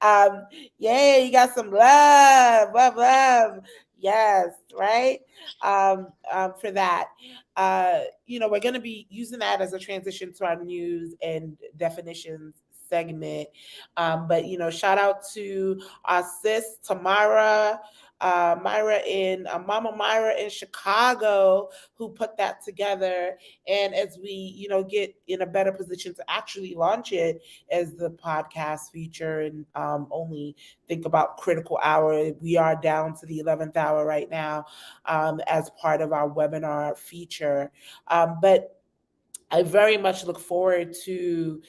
um, yeah, you got some love, love, love. Yes, right. For that. We're gonna be using that as a transition to our news and definitions segment. But shout out to our sis Tamara, Myra in Mama Myra in Chicago, who put that together. And as we, get in a better position to actually launch it as the podcast feature, and only think about critical hour, we are down to the 11th hour right now as part of our webinar feature. But I very much look forward to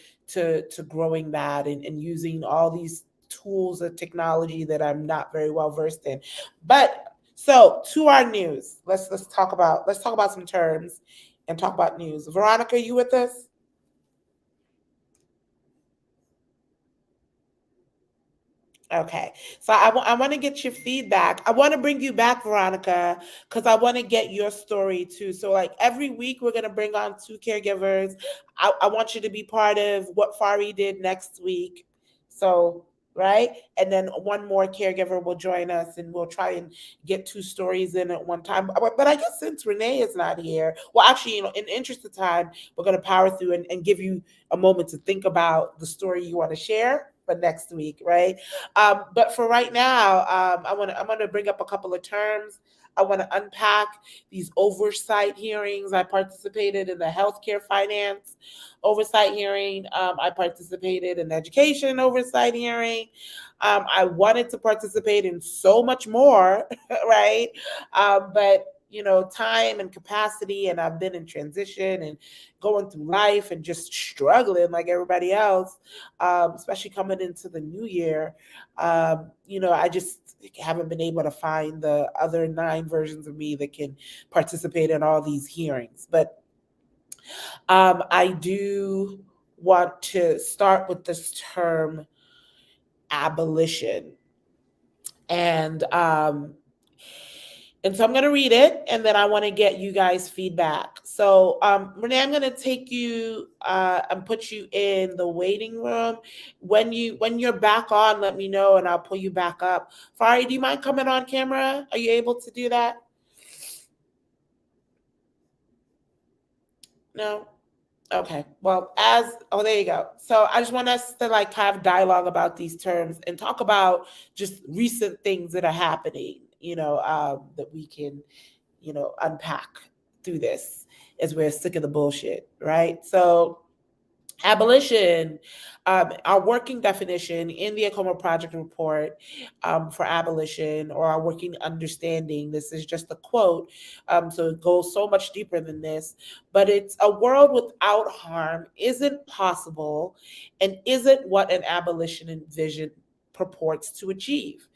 growing that, and using all these tools of technology that I'm not very well versed in. But so to our news, let's talk about some terms and talk about news. Veronica, you with us? Okay. So I want to get your feedback. I want to bring you back, Veronica, because I want to get your story too. So, like every week, we're going to bring on two caregivers. I want you to be part of what Fari did next week. So, right. And then one more caregiver will join us, and we'll try and get two stories in at one time. But I guess since Renee is not here, well, actually, in the interest of time, we're going to power through and give you a moment to think about the story you want to share for next week, right? But for right now, I'm gonna bring up a couple of terms. I want to unpack these oversight hearings. I participated in the healthcare finance oversight hearing. I participated in the education oversight hearing. I wanted to participate in so much more, right? But time and capacity, and I've been in transition and going through life and just struggling like everybody else, especially coming into the new year. I just haven't been able to find the other nine versions of me that can participate in all these hearings. But I do want to start with this term abolition. And and so I'm going to read it, and then I want to get you guys feedback. So, Renee, I'm going to take you and put you in the waiting room. When you're back on, let me know, and I'll pull you back up. Fari, do you mind coming on camera? Are you able to do that? No. Okay. Well, there you go. So I just want us to like have dialogue about these terms and talk about just recent things that are happening. That we can unpack through this as we're sick of the bullshit, right? So, abolition, our working definition in the Acoma Project report for abolition, or our working understanding, this is just a quote, so it goes so much deeper than this, but it's a world without harm isn't possible and isn't what an abolitionist vision purports to achieve.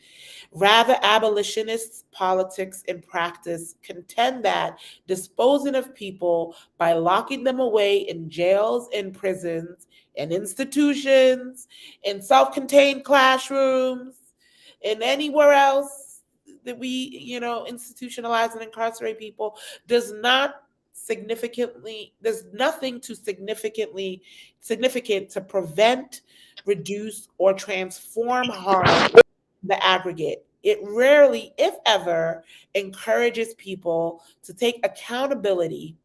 Rather, abolitionists' politics and practice contend that disposing of people by locking them away in jails and prisons and institutions, in self contained classrooms, and anywhere else that we, institutionalize and incarcerate people, there's nothing to significant to prevent, reduce, or transform harm the aggregate. It rarely, if ever, encourages people to take accountability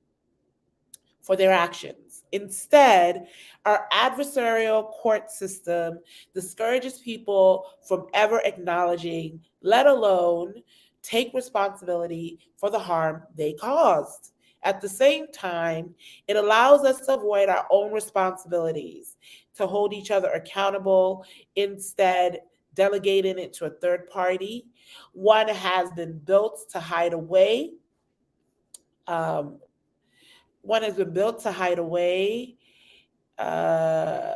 for their actions. Instead, our adversarial court system discourages people from ever acknowledging, let alone take responsibility for the harm they caused. At the same time, it allows us to avoid our own responsibilities, to hold each other accountable, instead, delegating it to a third party. One has been built to hide away. Um, One has been built to hide away uh,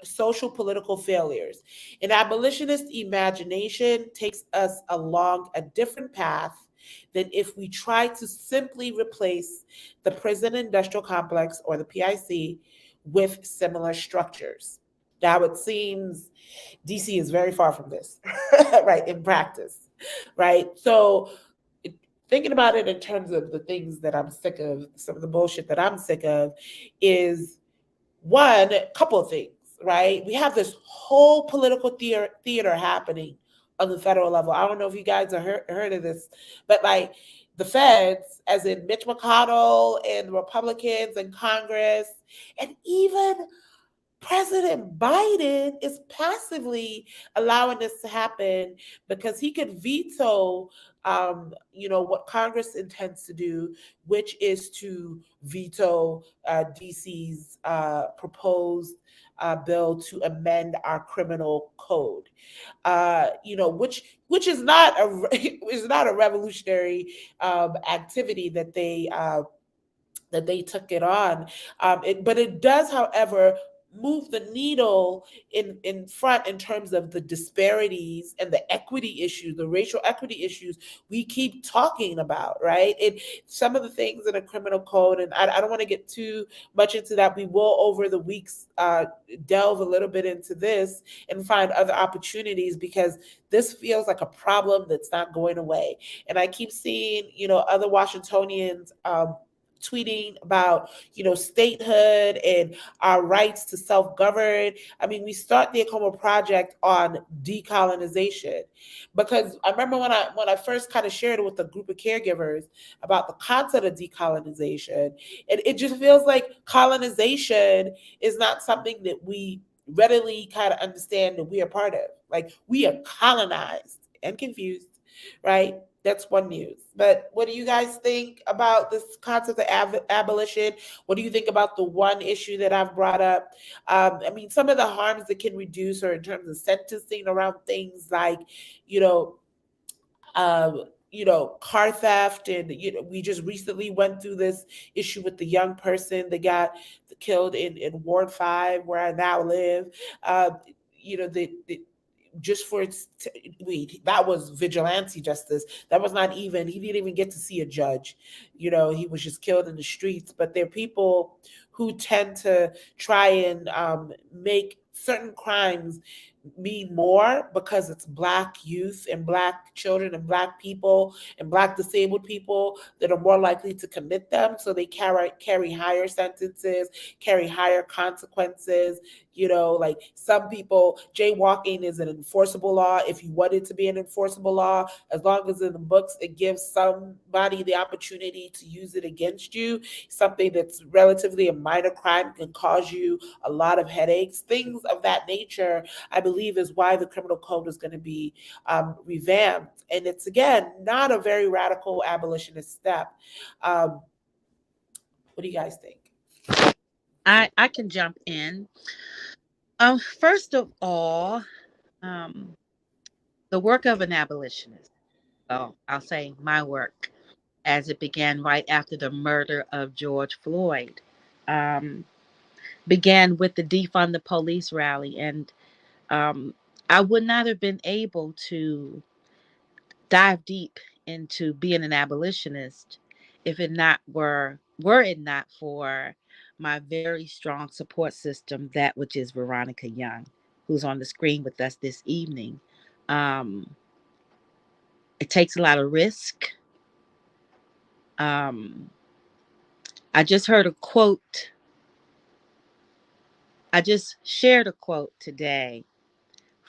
social political failures. An abolitionist imagination takes us along a different path than if we try to simply replace the prison industrial complex, or the PIC, with similar structures. Now, it seems DC is very far from this, right, in practice, right? So, thinking about it in terms of the things that I'm sick of, some of the bullshit that I'm sick of, is one, couple of things, right? We have this whole political theater happening on the federal level. I don't know if you guys have heard of this, but like the feds, as in Mitch McConnell and the Republicans and Congress, and even President Biden is passively allowing this to happen because he could veto, what Congress intends to do, which is to veto DC's proposed bill to amend our criminal code. Which is not a is not a revolutionary activity that they took it on. But it does, however, move the needle in front in terms of the disparities and the equity issues, the racial equity issues we keep talking about, right? And some of the things in a criminal code, and I don't want to get too much into that. We will, over the weeks, delve a little bit into this and find other opportunities, because this feels like a problem that's not going away. And I keep seeing, other Washingtonians tweeting about statehood and our rights to self-govern. I mean, we start the Acoma Project on decolonization, because I remember when I first kind of shared it with a group of caregivers about the concept of decolonization, and it just feels like colonization is not something that we readily kind of understand that we are part of. Like, we are colonized and confused, right? That's one news. But what do you guys think about this concept of abolition? What do you think about the one issue that I've brought up? I mean, some of the harms that can reduce are in terms of sentencing around things like, you know, car theft, and we just recently went through this issue with the young person that got killed in Ward 5, where I now live. The just for its wait, that was vigilante justice. That was not even, he didn't even get to see a judge. He was just killed in the streets. But there are people who tend to try and make certain crimes mean more because it's black youth and black children and black people and black disabled people that are more likely to commit them, so they carry higher sentences, carry higher consequences. Like some people, jaywalking is an enforceable law. If you want it to be an enforceable law, as long as in the books it gives somebody the opportunity to use it against you, something that's relatively a minor crime can cause you a lot of headaches, things of that nature. I believe is why the criminal code is going to be revamped. And it's, again, not a very radical abolitionist step. Um, what do you guys think? I can jump in. First of all, um, the work of an abolitionist. Well, I'll say my work, as it began right after the murder of George Floyd, um, began with the defund the police rally, and um, I would not have been able to dive deep into being an abolitionist if it not were it not for my very strong support system, that which is Veronica Young, who's on the screen with us this evening. Um, it takes a lot of risk. Um, I just heard a quote. I just shared a quote today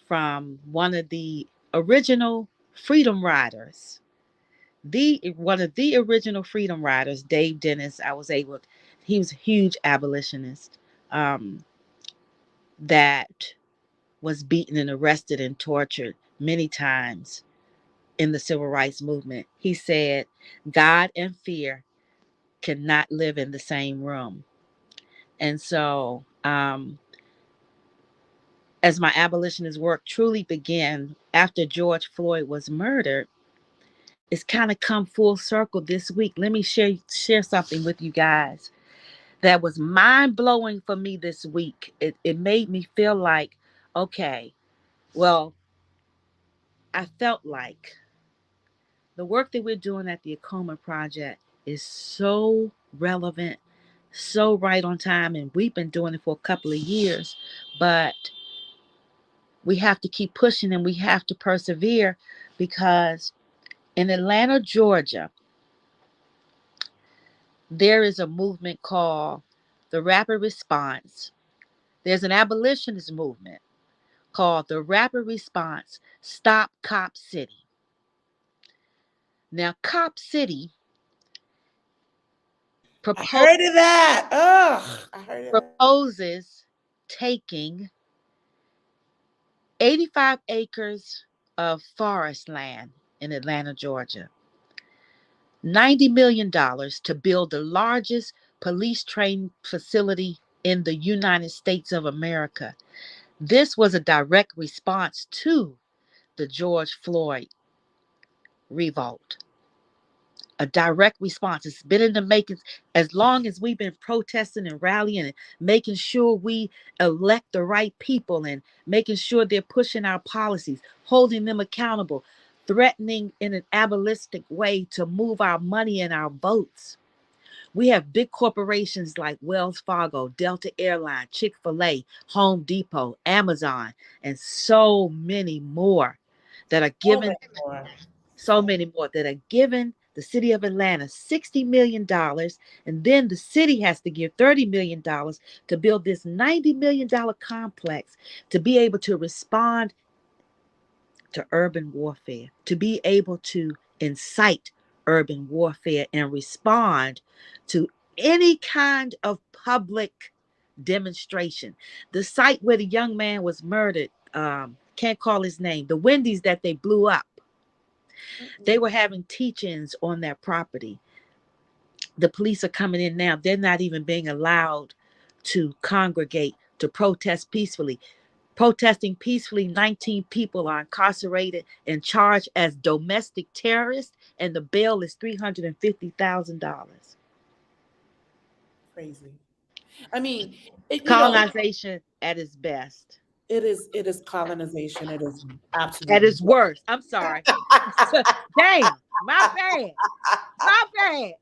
from one of the original freedom riders, the one of the original freedom riders, Dave Dennis. He was a huge abolitionist, um, that was beaten and arrested and tortured many times in the civil rights movement. He said, God and fear cannot live in the same room. And so, as my abolitionist work truly began after George Floyd was murdered, it's kind of come full circle this week. Let me share something with you guys that was mind blowing for me this week. It made me feel like, okay, well, I felt like the work that we're doing at the Acoma Project is so relevant, so right on time, and we've been doing it for a couple of years, but we have to keep pushing and we have to persevere because in Atlanta, Georgia, there is a movement called the Rapid Response. There's an abolitionist movement called the Rapid Response Stop Cop City. Now, Cop City I propose, heard of that. Ugh, I heard of that. proposes taking 85 acres of forest land in Atlanta, Georgia, $90 million to build the largest police training facility in the United States of America. This was a direct response to the George Floyd revolt. A direct response. It's been in the making as long as we've been protesting and rallying and making sure we elect the right people and making sure they're pushing our policies, holding them accountable, threatening in an ableistic way to move our money and our votes. We have big corporations like Wells Fargo, Delta Airlines, Chick-fil-A, Home Depot, Amazon, and so many more that are So giving many more. so many more that are giving the city of Atlanta $60 million, and then the city has to give $30 million to build this $90 million complex to be able to respond to urban warfare, to be able to incite urban warfare and respond to any kind of public demonstration. The site where the young man was murdered, can't call his name, the Wendy's that they blew up, They Mm-mm. were having teach-ins on that property. The police are coming in now. They're not even being allowed to congregate, to protest peacefully. Protesting peacefully, 19 people are incarcerated and charged as domestic terrorists, and the bail is $350,000. Crazy. I mean, Colonization at its best, it is colonization. It is at absolutely. its worst. I'm sorry. Damn, my bad, my bad.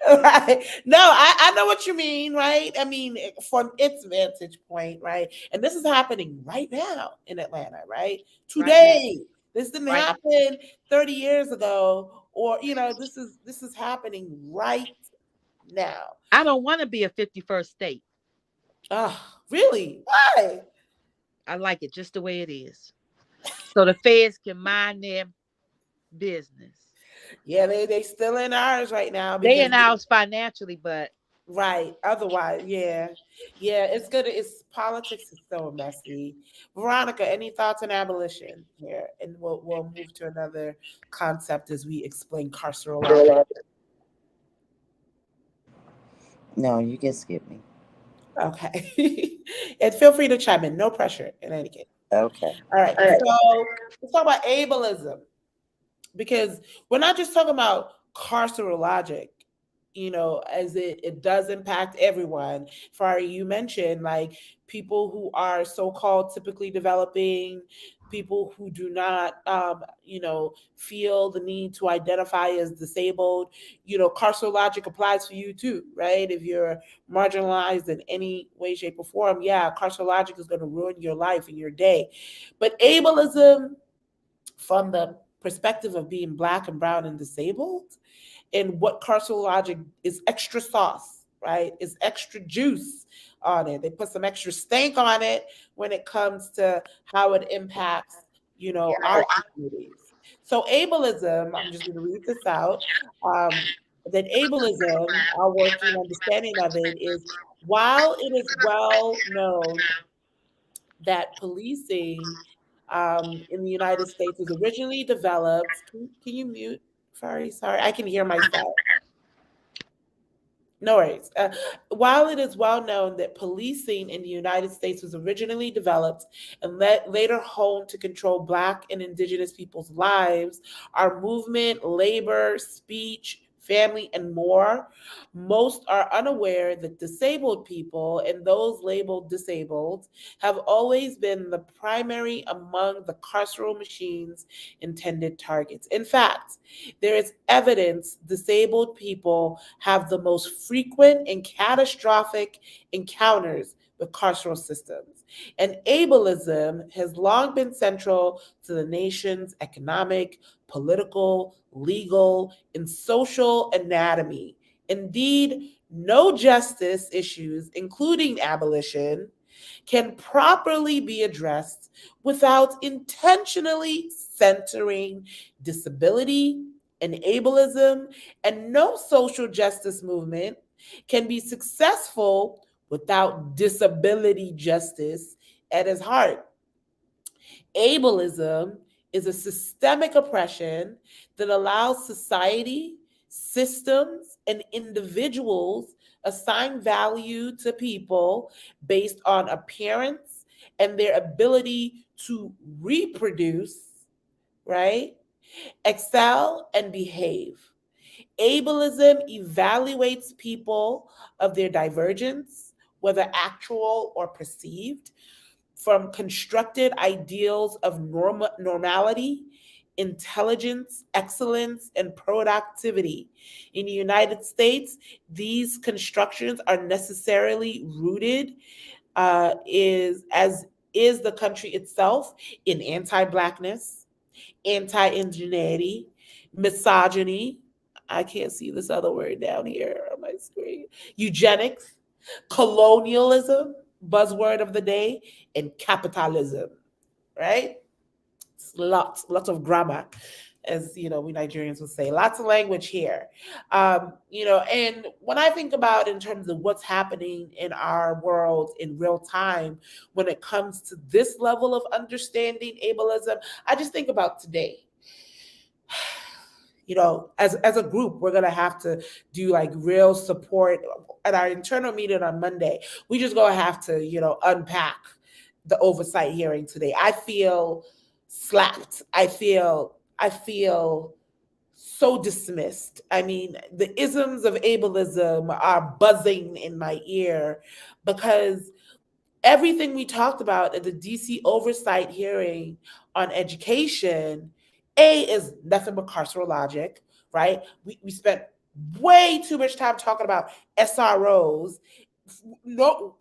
Right. No, I know what you mean, right? I mean, from its vantage point, right? And this is happening right now in Atlanta, right? Right now, Today. This didn't right now. happen 30 years ago, or this is happening right now. I don't want to be a 51st state. Oh, really? Why? I like it just the way it is. So the feds can mind their business. Yeah, they still in ours right now They because in ours financially, but right. Otherwise, yeah. Yeah, it's good. It's politics is so messy. Veronica, any thoughts on abolition here? And we'll move to another concept as we explain carceral logic. No, you can skip me. Okay. And feel free to chime in. No pressure in any case. Okay. All right. So let's talk about ableism, because we're not just talking about carceral logic, as it does impact everyone. Fari, you mentioned like people who are so-called typically developing, people who do not feel the need to identify as disabled. Carceral logic applies for you too, right? If you're marginalized in any way, shape, or form, yeah, carceral logic is going to ruin your life and your day. But ableism, from the perspective of being black and brown and disabled, and what carceral logic is extra sauce, right? Is extra juice on it. They put some extra stank on it when it comes to how it impacts, our communities. So ableism, I'm just going to read this out. That ableism, our working understanding of it is, while it is well known that policing in the United States was originally developed. Can you mute? Sorry, I can hear myself. No worries. While it is well known that policing in the United States was originally developed and later honed to control Black and Indigenous people's lives, our movement, labor, speech, family, and more, most are unaware that disabled people and those labeled disabled have always been the primary among the carceral machine's intended targets. In fact, there is evidence disabled people have the most frequent and catastrophic encounters with carceral systems. And ableism has long been central to the nation's economic, political, legal, and social anatomy. Indeed, no justice issues, including abolition, can properly be addressed without intentionally centering disability and ableism, and no social justice movement can be successful without disability justice at its heart. Ableism is a systemic oppression that allows society, systems, and individuals assign value to people based on appearance and their ability to reproduce, right? Excel and behave. Ableism evaluates people of their divergence, whether actual or perceived, from constructed ideals of normality, intelligence, excellence, and productivity. In the United States, these constructions are necessarily rooted, is the country itself, in anti-blackness, anti-indigeneity, misogyny. I can't see this other word down here on my screen. Eugenics, colonialism, buzzword of the day, and capitalism, right? It's lots of grammar, as we Nigerians would say, lots of language here. And when I think about in terms of what's happening in our world in real time, when it comes to this level of understanding ableism, I just think about today. as a group, we're gonna have to do like real support at our internal meeting on Monday. We just gonna have to, unpack the oversight hearing today. I feel slapped. I feel so dismissed. I mean, the isms of ableism are buzzing in my ear because everything we talked about at the DC oversight hearing on education, A, is nothing but carceral logic, right? We spent way too much time talking about SROs. No,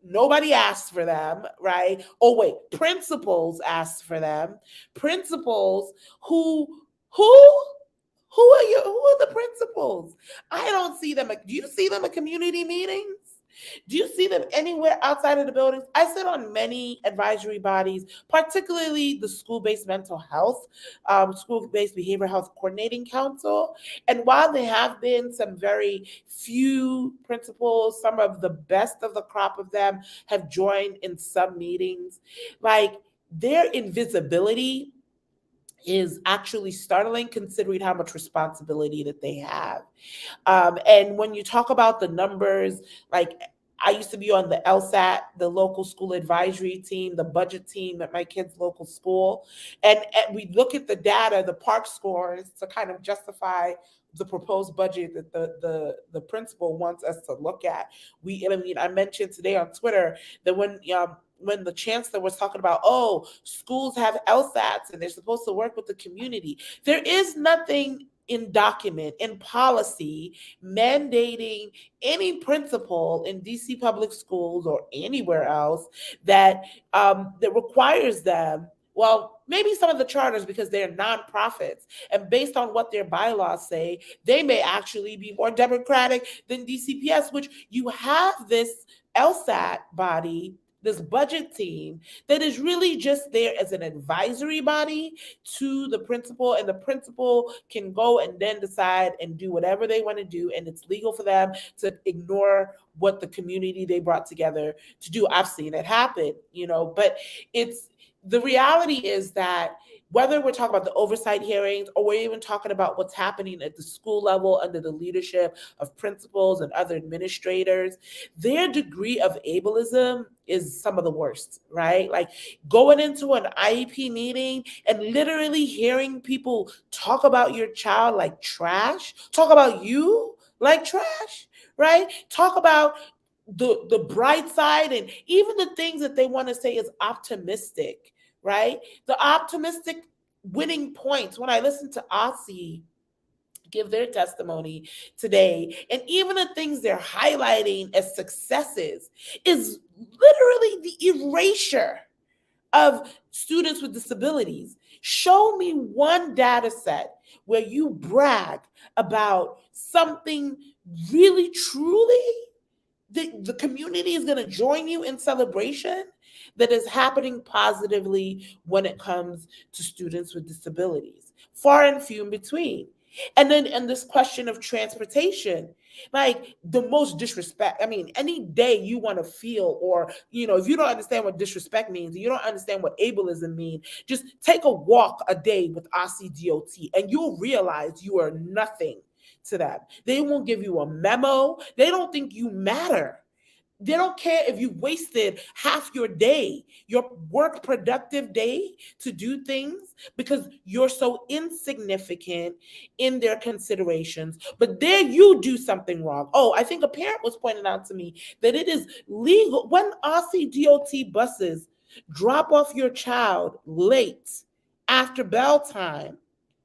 nobody asked for them, right? Oh wait, principals asked for them. Principals who who are you? Who are the principals? I don't see them. Do you see them at community meetings? Do you see them anywhere outside of the buildings? I sit on many advisory bodies, particularly the school-based mental health, school-based behavioral health coordinating council. And while there have been some very few principals, some of the best of the crop of them have joined in some meetings, like their invisibility is actually startling considering how much responsibility that they have. And when you talk about the numbers, like I used to be on the LSAT, the local school advisory team, the budget team at my kids' local school. And we look at the data, the park scores to kind of justify the proposed budget that the principal wants us to look at. I mentioned today on Twitter that when the chancellor was talking about, oh, schools have LSATs and they're supposed to work with the community, there is nothing in document, in policy, mandating any principal in DC public schools or anywhere else that requires them. Well, maybe some of the charters because they're nonprofits, and based on what their bylaws say, they may actually be more democratic than DCPS, which you have this LSAT body, this budget team that is really just there as an advisory body to the principal, and the principal can go and then decide and do whatever they want to do, and it's legal for them to ignore what the community they brought together to do. I've seen it happen, but it's the reality is that whether we're talking about the oversight hearings or we're even talking about what's happening at the school level under the leadership of principals and other administrators, their degree of ableism is some of the worst, right? Like going into an IEP meeting and literally hearing people talk about your child like trash, talk about you like trash, right? Talk about the bright side and even the things that they want to say is optimistic, right? The optimistic winning points. When I listen to Aussie give their testimony today, and even the things they're highlighting as successes is literally the erasure of students with disabilities. Show me one data set where you brag about something really truly the community is going to join you in celebration that is happening positively when it comes to students with disabilities. Far and few in between. And this question of transportation, like the most disrespect. I mean, any day you want to feel, or if you don't understand what disrespect means, you don't understand what ableism means, just take a walk a day with Aussie DOT and you'll realize you are nothing to them. They won't give you a memo. They don't think you matter. They don't care if you wasted half your day, your work productive day to do things because you're so insignificant in their considerations. But there you do something wrong. Oh, I think a parent was pointing out to me that it is legal when Aussie DOT buses drop off your child late after bell time.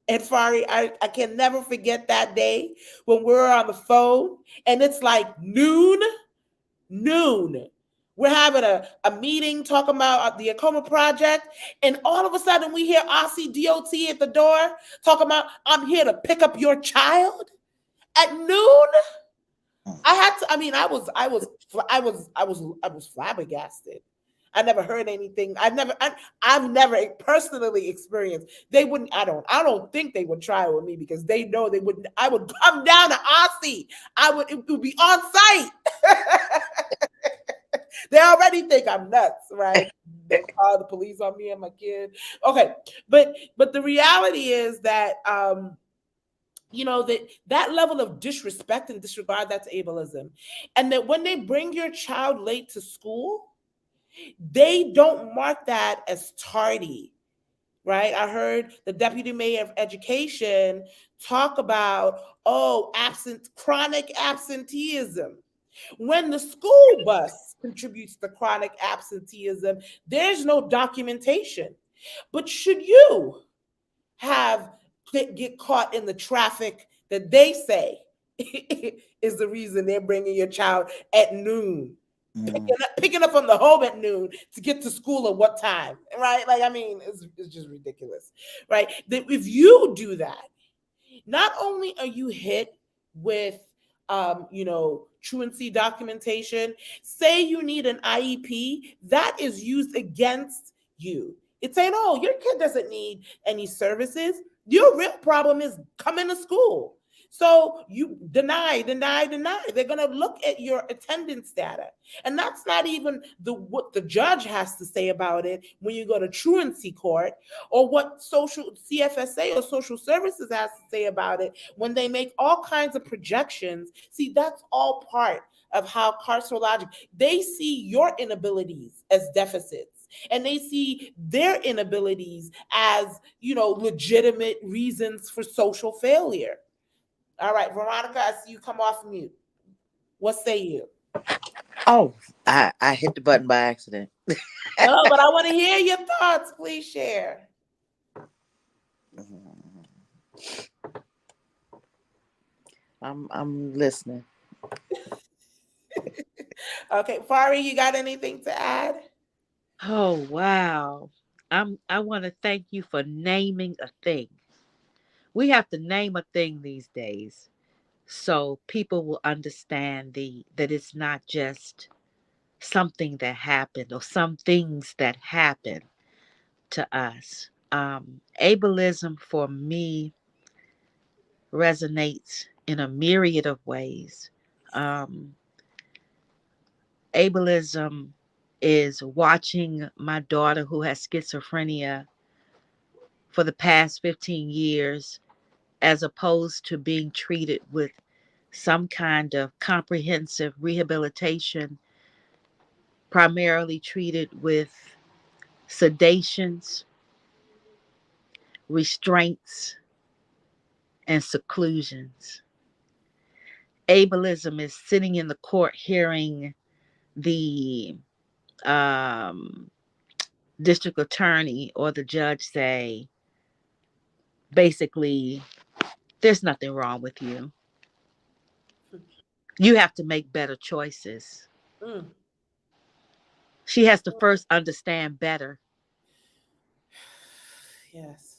And Fari, I can never forget that day when we were on the phone and it's like noon. We're having a meeting talking about the Acoma project, and all of a sudden we hear Aussie DOT at the door talking about, I'm here to pick up your child at noon. I had to, I mean, I was flabbergasted. I never heard anything. I've never personally experienced. They wouldn't. I don't think they would try with me because they know they wouldn't. I would come down to Aussie. It would be on site. They already think I'm nuts, right? They call the police on me and my kid. Okay, but the reality is that That level of disrespect and disregard, that's ableism. And that when they bring your child late to school, they don't mark that as tardy, right? I heard the deputy mayor of education talk about, oh, chronic absenteeism. When the school bus contributes to chronic absenteeism, there's no documentation. But should you have get caught in the traffic that they say is the reason they're bringing your child at noon, Mm. picking up from the home at noon to get to school at what time, right? Like, I mean, it's just ridiculous, right? That if you do that, not only are you hit with truancy documentation. Say you need an IEP, that is used against you. It's saying, oh, your kid doesn't need any services. Your real problem is coming to school. So you deny, deny, deny. They're gonna look at your attendance data. And that's not even what the judge has to say about it when you go to truancy court, or what social CFSA or social services has to say about it when they make all kinds of projections. See, that's all part of how carceral logic, they see your inabilities as deficits, and they see their inabilities as, legitimate reasons for social failure. All right, Veronica, I see you come off mute. What say you? Oh, I hit the button by accident. No, but I want to hear your thoughts. Please share. I'm listening. Okay, Fari, you got anything to add? Oh, wow. I want to thank you for naming a thing. We have to name a thing these days so people will understand that it's not just something that happened or some things that happen to us. Ableism for me resonates in a myriad of ways. Um, Ableism is watching my daughter who has schizophrenia for the past 15 years, as opposed to being treated with some kind of comprehensive rehabilitation, primarily treated with sedations, restraints, and seclusions. Ableism is sitting in the court hearing the um, district attorney or the judge say, basically, there's nothing wrong with you. You have to make better choices. Mm, She has to first understand better. yes.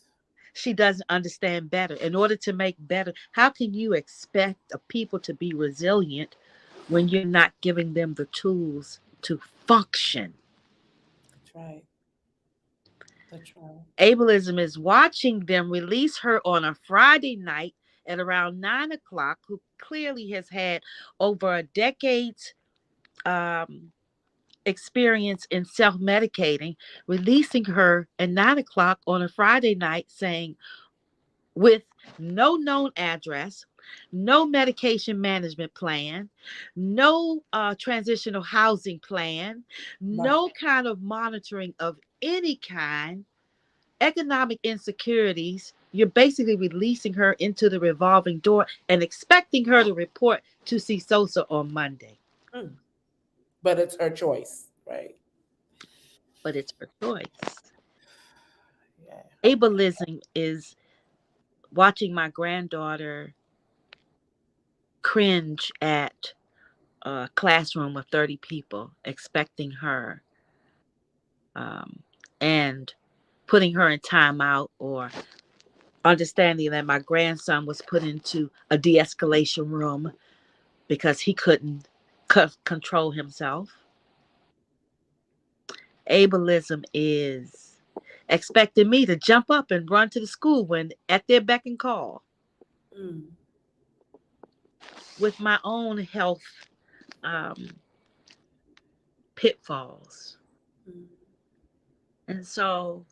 She doesn't understand better. In order to make better, how can you expect a people to be resilient when you're not giving them the tools to function? That's right. That's right. Ableism is watching them release her on a Friday night at around 9 o'clock, who clearly has had over a decade's um, experience in self medicating, releasing her at 9 o'clock on a Friday night saying, with no known address, no medication management plan, no transitional housing plan, no Nothing. kind of monitoring of any kind, economic insecurities. You're basically releasing her into the revolving door and expecting her to report to see Sosa on Monday. Mm. But it's her choice, right? But it's her choice. Yeah. Ableism is watching my granddaughter cringe at a classroom of 30 people, expecting her um, and putting her in timeout, or understanding that my grandson was put into a de escalation room because he couldn't control himself. Ableism is expecting me to jump up and run to the school when at their beck and call, Mm, with my own health um, pitfalls. mm, And so,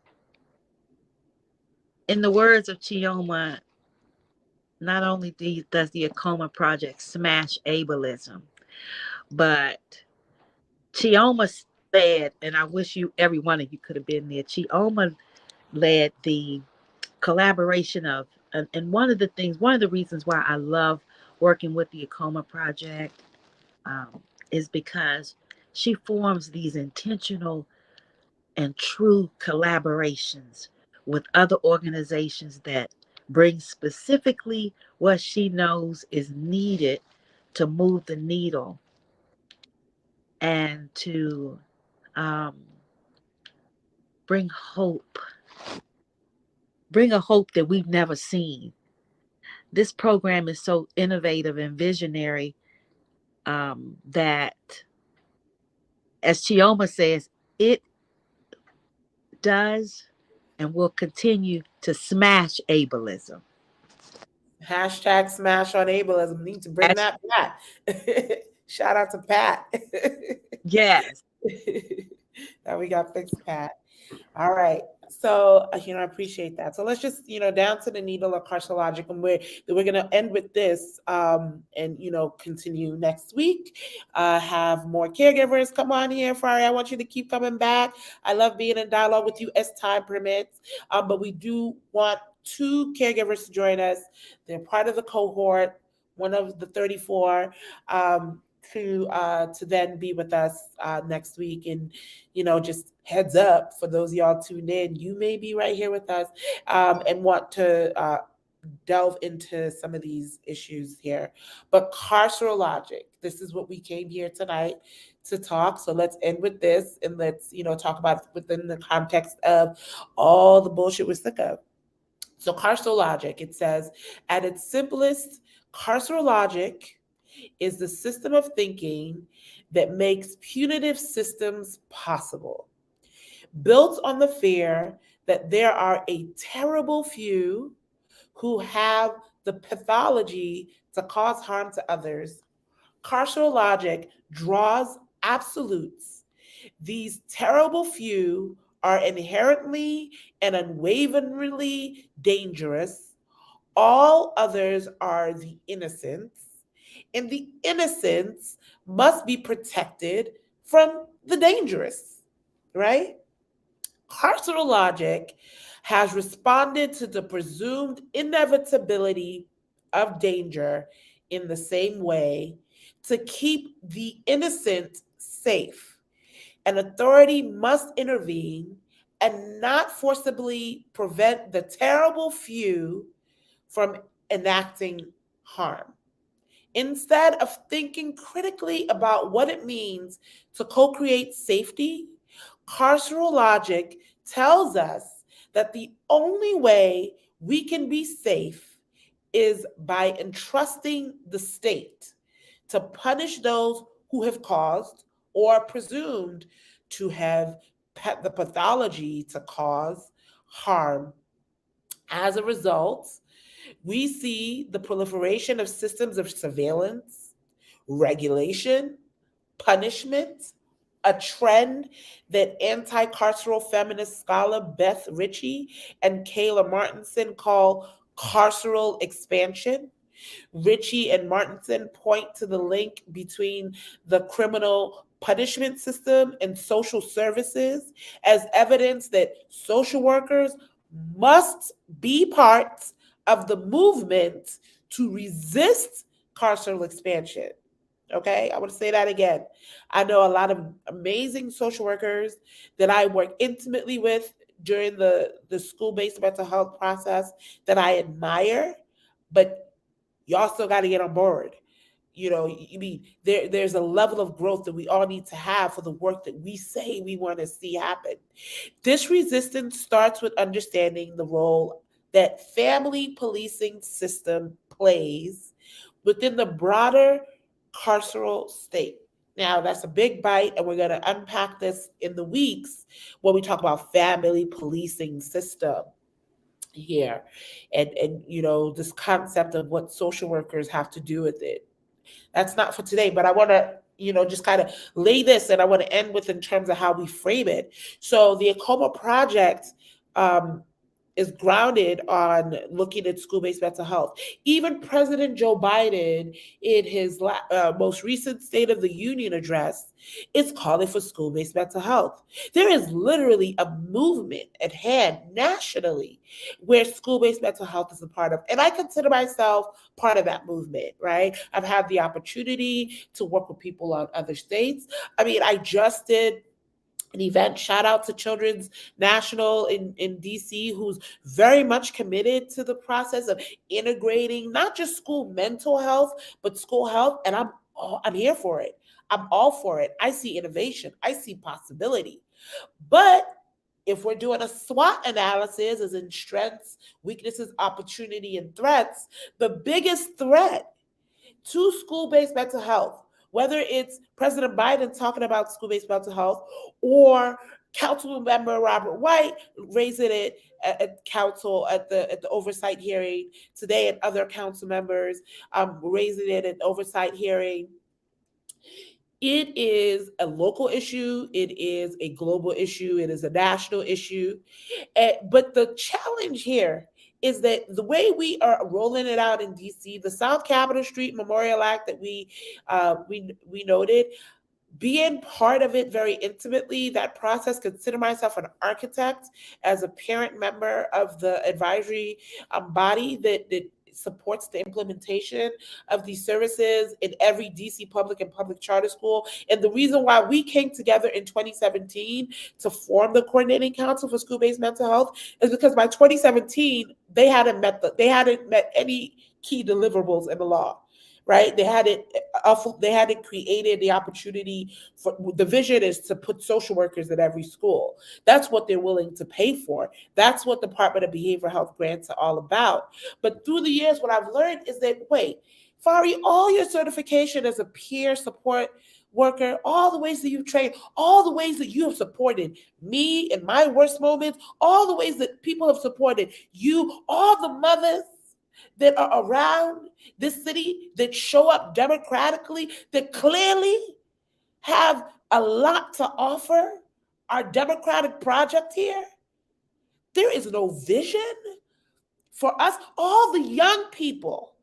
in the words of Chioma not only does the Acoma Project smash ableism, but Chioma led, and I wish you, every one of you, could have been there. Chioma led the collaboration of, and one of the reasons why I love working with the Acoma Project is because she forms these intentional and true collaborations with other organizations that bring specifically what she knows is needed to move the needle and to um, bring hope, bring a hope that we've never seen. This program is so innovative and visionary that, as Chioma says, it does and will continue to smash ableism. Hashtag smash on ableism. Need to bring As, that back. Shout out to Pat. yes, Now we got fixed, Pat. All right. So, I appreciate that. So let's just, down to the needle of carcinologic, and we're going to end with this, and, continue next week. Have more caregivers come on here. Fari, I want you to keep coming back. I love being in dialogue with you as time permits. But we do want two caregivers to join us. They're part of the cohort, one of the 34. To then be with us next week, and just heads up for those of y'all tuned in, you may be right here with us, and want to delve into some of these issues here. But carceral logic, this is what we came here tonight to talk. So let's end with this, and let's talk about it within the context of all the bullshit we're sick of. So carceral logic, it says, at its simplest, carceral logic is the system of thinking that makes punitive systems possible, built on the fear that there are a terrible few who have the pathology to cause harm to others. Carceral logic draws absolutes. These terrible few are inherently and unwaveringly dangerous. All others are the innocents, and the innocents must be protected from the dangerous, right? Carceral logic has responded to the presumed inevitability of danger in the same way to keep the innocent safe. An authority must intervene and not forcibly prevent the terrible few from enacting harm. Instead of thinking critically about what it means to co create safety, carceral logic tells us that the only way we can be safe is by entrusting the state to punish those who have caused or presumed to have the pathology to cause harm. As a result, we see the proliferation of systems of surveillance, regulation, punishment, a trend that anti carceral feminist scholar Beth Ritchie and Kayla Martinson call carceral expansion. Ritchie and Martinson point to the link between the criminal punishment system and social services as evidence that social workers must be part of the movement to resist carceral expansion. Okay, I want to say that again. I know a lot of amazing social workers that I work intimately with during the school-based mental health process that I admire, but y'all still got to get on board. You mean there's a level of growth that we all need to have for the work that we say we want to see happen. This resistance starts with understanding the role that family policing system plays within the broader carceral state. Now, that's a big bite, and we're going to unpack this in the weeks when we talk about family policing system here, and this concept of what social workers have to do with it. That's not for today, but I want to just kind of lay this, and I want to end with in terms of how we frame it. So the Acoma Project, um, is grounded on looking at school-based mental health. Even President Joe Biden, in his most recent State of the Union address, is calling for school-based mental health. There is literally a movement at hand nationally where school-based mental health is a part of, and I consider myself part of that movement. Right? I've had the opportunity to work with people on other states. I mean, I just did an event. Shout out to Children's National in DC, who's very much committed to the process of integrating not just school mental health, but school health. And I'm here for it. I'm all for it. I see innovation. I see possibility. But if we're doing a SWOT analysis, as in strengths, weaknesses, opportunity, and threats, the biggest threat to school-based mental health, whether it's President Biden talking about school-based mental health or Council Member Robert White raising it at council at the oversight hearing today, and other council members raising it at oversight hearing. It is a local issue. It is a global issue. It is a national issue. But the challenge here is that the way we are rolling it out in DC, the South Capitol Street Memorial Act that we noted, being part of it very intimately, that process, consider myself an architect as a parent member of the advisory body that supports the implementation of these services in every DC public and public charter school. And the reason why we came together in 2017 to form the Coordinating Council for School-Based Mental Health is because by 2017, they hadn't met any key deliverables in the law. Right? They had it created the opportunity for, the vision is to put social workers at every school. That's what they're willing to pay for. That's what Department of Behavioral Health grants are all about. But through the years, what I've learned is that, wait, Fari, all your certification as a peer support worker, all the ways that you've trained, all the ways that you have supported me in my worst moments, all the ways that people have supported you, all the mothers that are around this city that show up democratically, that clearly have a lot to offer our democratic project here. There is no vision for us, all the young people.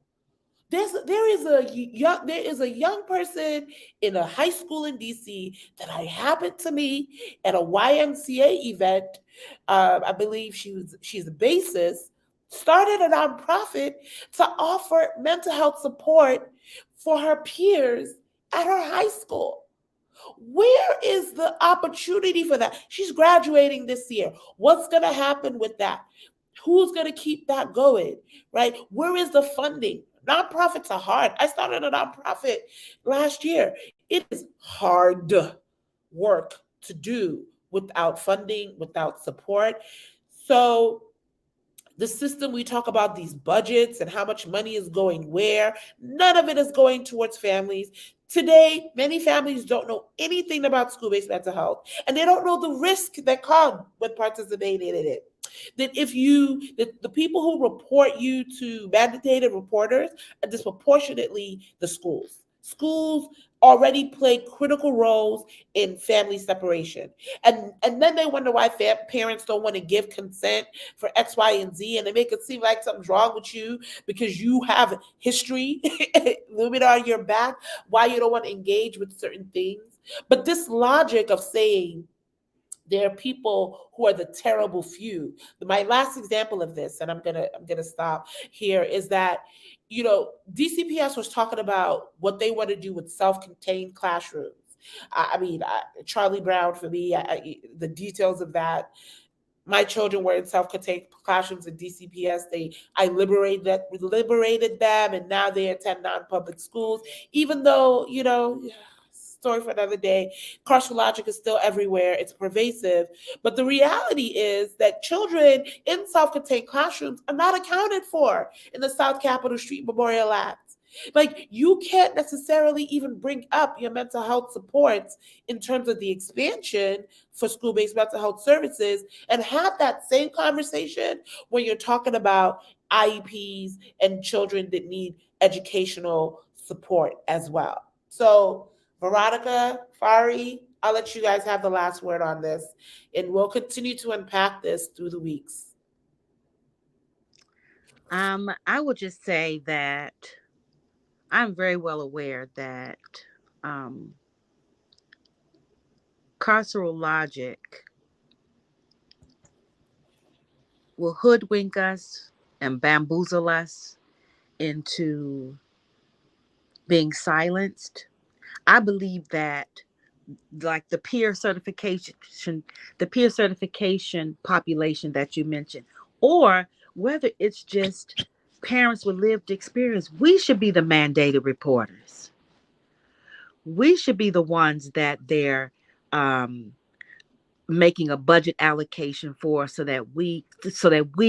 There is a young person in a high school in DC that I happened to meet at a YMCA event. I believe she's a bassist. Started a nonprofit to offer mental health support for her peers at her high school. Where is the opportunity for that? She's graduating this year. What's going to happen with that? Who's going to keep that going? Right? Where is the funding? Nonprofits are hard. I started a nonprofit last year. It is hard work to do without funding, without support. So the system, we talk about these budgets and how much money is going where, none of it is going towards families. Today, many families don't know anything about school-based mental health, and they don't know the risk that come with participating in it. That the people who report you to mandated reporters are disproportionately the schools. Schools already play critical roles in family separation. And then they wonder why parents don't want to give consent for X, Y, and Z, and they make it seem like something's wrong with you because you have history looming on your back, why you don't want to engage with certain things. But this logic of saying there are people who are the terrible few. My last example of this, and I'm gonna stop here, is that DCPS was talking about what they want to do with self-contained classrooms. Charlie Brown for me. The details of that. My children were in self-contained classrooms at DCPS. I liberated them, and now they attend non-public schools. Even though story for another day. Carceral logic is still everywhere. It's pervasive. But the reality is that children in self-contained classrooms are not accounted for in the South Capitol Street Memorial Act. Like, you can't necessarily even bring up your mental health supports in terms of the expansion for school-based mental health services and have that same conversation when you're talking about IEPs and children that need educational support as well. So, Veronica, Fari, I'll let you guys have the last word on this, and we'll continue to unpack this through the weeks. I would just say that I'm very well aware that um, carceral logic will hoodwink us and bamboozle us into being silenced. I believe that like the peer certification population that you mentioned, or whether it's just parents with lived experience, we should be the mandated reporters. We should be the ones that they're um, making a budget allocation for, so that we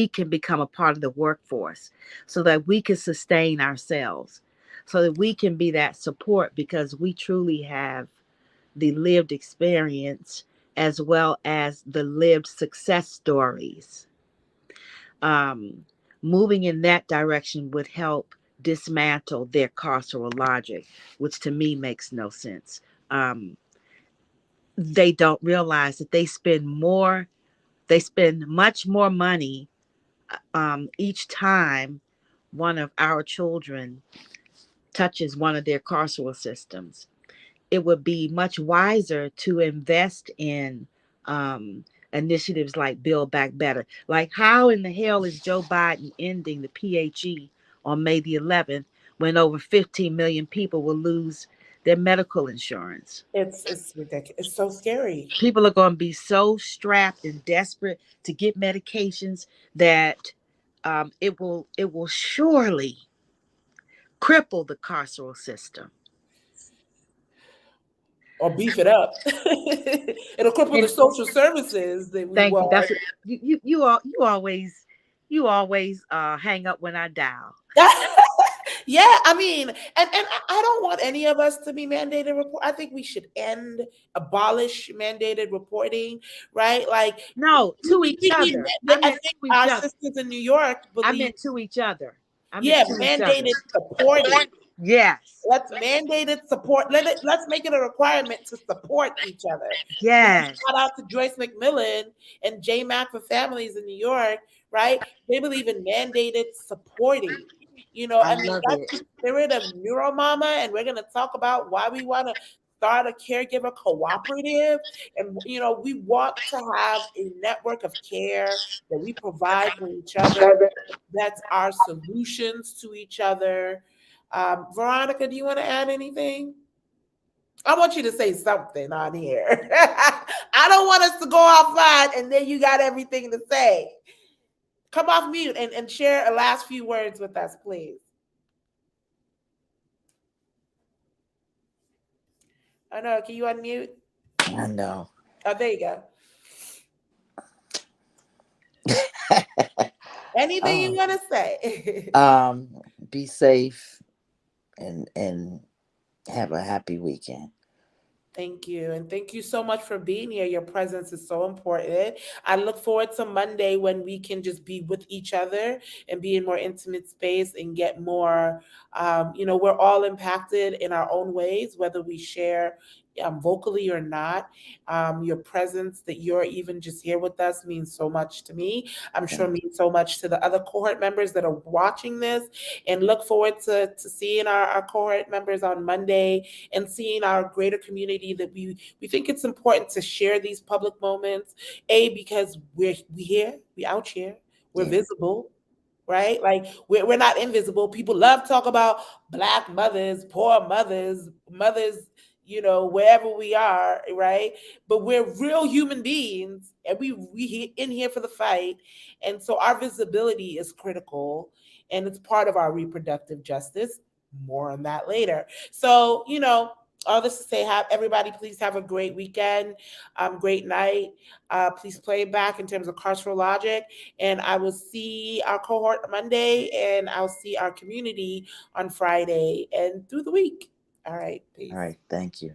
can become a part of the workforce, so that we can sustain ourselves, so that we can be that support, because we truly have the lived experience as well as the lived success stories. Um, Moving in that direction would help dismantle their carceral logic, which to me makes no sense. Um, they don't realize that they spend much more money each time one of our children touches one of their carceral systems. It would be much wiser to invest in um, initiatives like Build Back Better. Like, how in the hell is Joe Biden ending the PHE on May the 11th when over 15 million people will lose their medical insurance? It's ridiculous. It's so scary. People are going to be so strapped and desperate to get medications that it will surely cripple the carceral system. Or beef it up. It'll cripple the And social services that we thank you. want. That's what you always hang up when I dial. Yeah, I mean, and I don't want any of us to be mandated report. I think we should abolish mandated reporting, right? Like No, to each we need. other. I I meant think to each our other. sisters in New York I believe, meant to each other. I meant yeah, to each other. mandated supporting. Yes. Let's mandate it support. Let's make it a requirement to support each other. Yes. Shout out to Joyce McMillan and J Mac for Families in New York, right? They believe in mandated supporting. I I mean, love that's it. the spirit of Neuro Mama, and we're gonna talk about why we want to start a caregiver cooperative. And we want to have a network of care that we provide for each other. That's our solutions to each other. Veronica, do you want to add anything? I want you to say something on here. I don't want us to go offline and then you got everything to say. Come off mute and share a last few words with us, please. Oh no, can you unmute? I know. Oh, there you go. Anything you Oh, want to say? be safe and have a happy weekend. Thank you. And thank you so much for being here. Your presence is so important. I look forward to Monday when we can just be with each other and be in more intimate space and get more. We're all impacted in our own ways, whether we share vocally or not. Your presence, that you're even just here with us, means so much to me. I'm sure Thank means so much to the other cohort members that are watching this, and look forward to seeing our cohort members on Monday and seeing our greater community, that we think it's important to share these public moments. Because we here, we out here, we're you. Yeah. visible, right? Like we're not invisible. People love talk about Black mothers, poor mothers, wherever we are, right? But we're real human beings, and in here for the fight. And so our visibility is critical, and it's part of our reproductive justice. More on that later. So, all this to say, have everybody please have a great weekend, great night. Please play back in terms of carceral logic, and I will see our cohort Monday, and I'll see our community on Friday and through the week. All right, All peace. right. Thank you.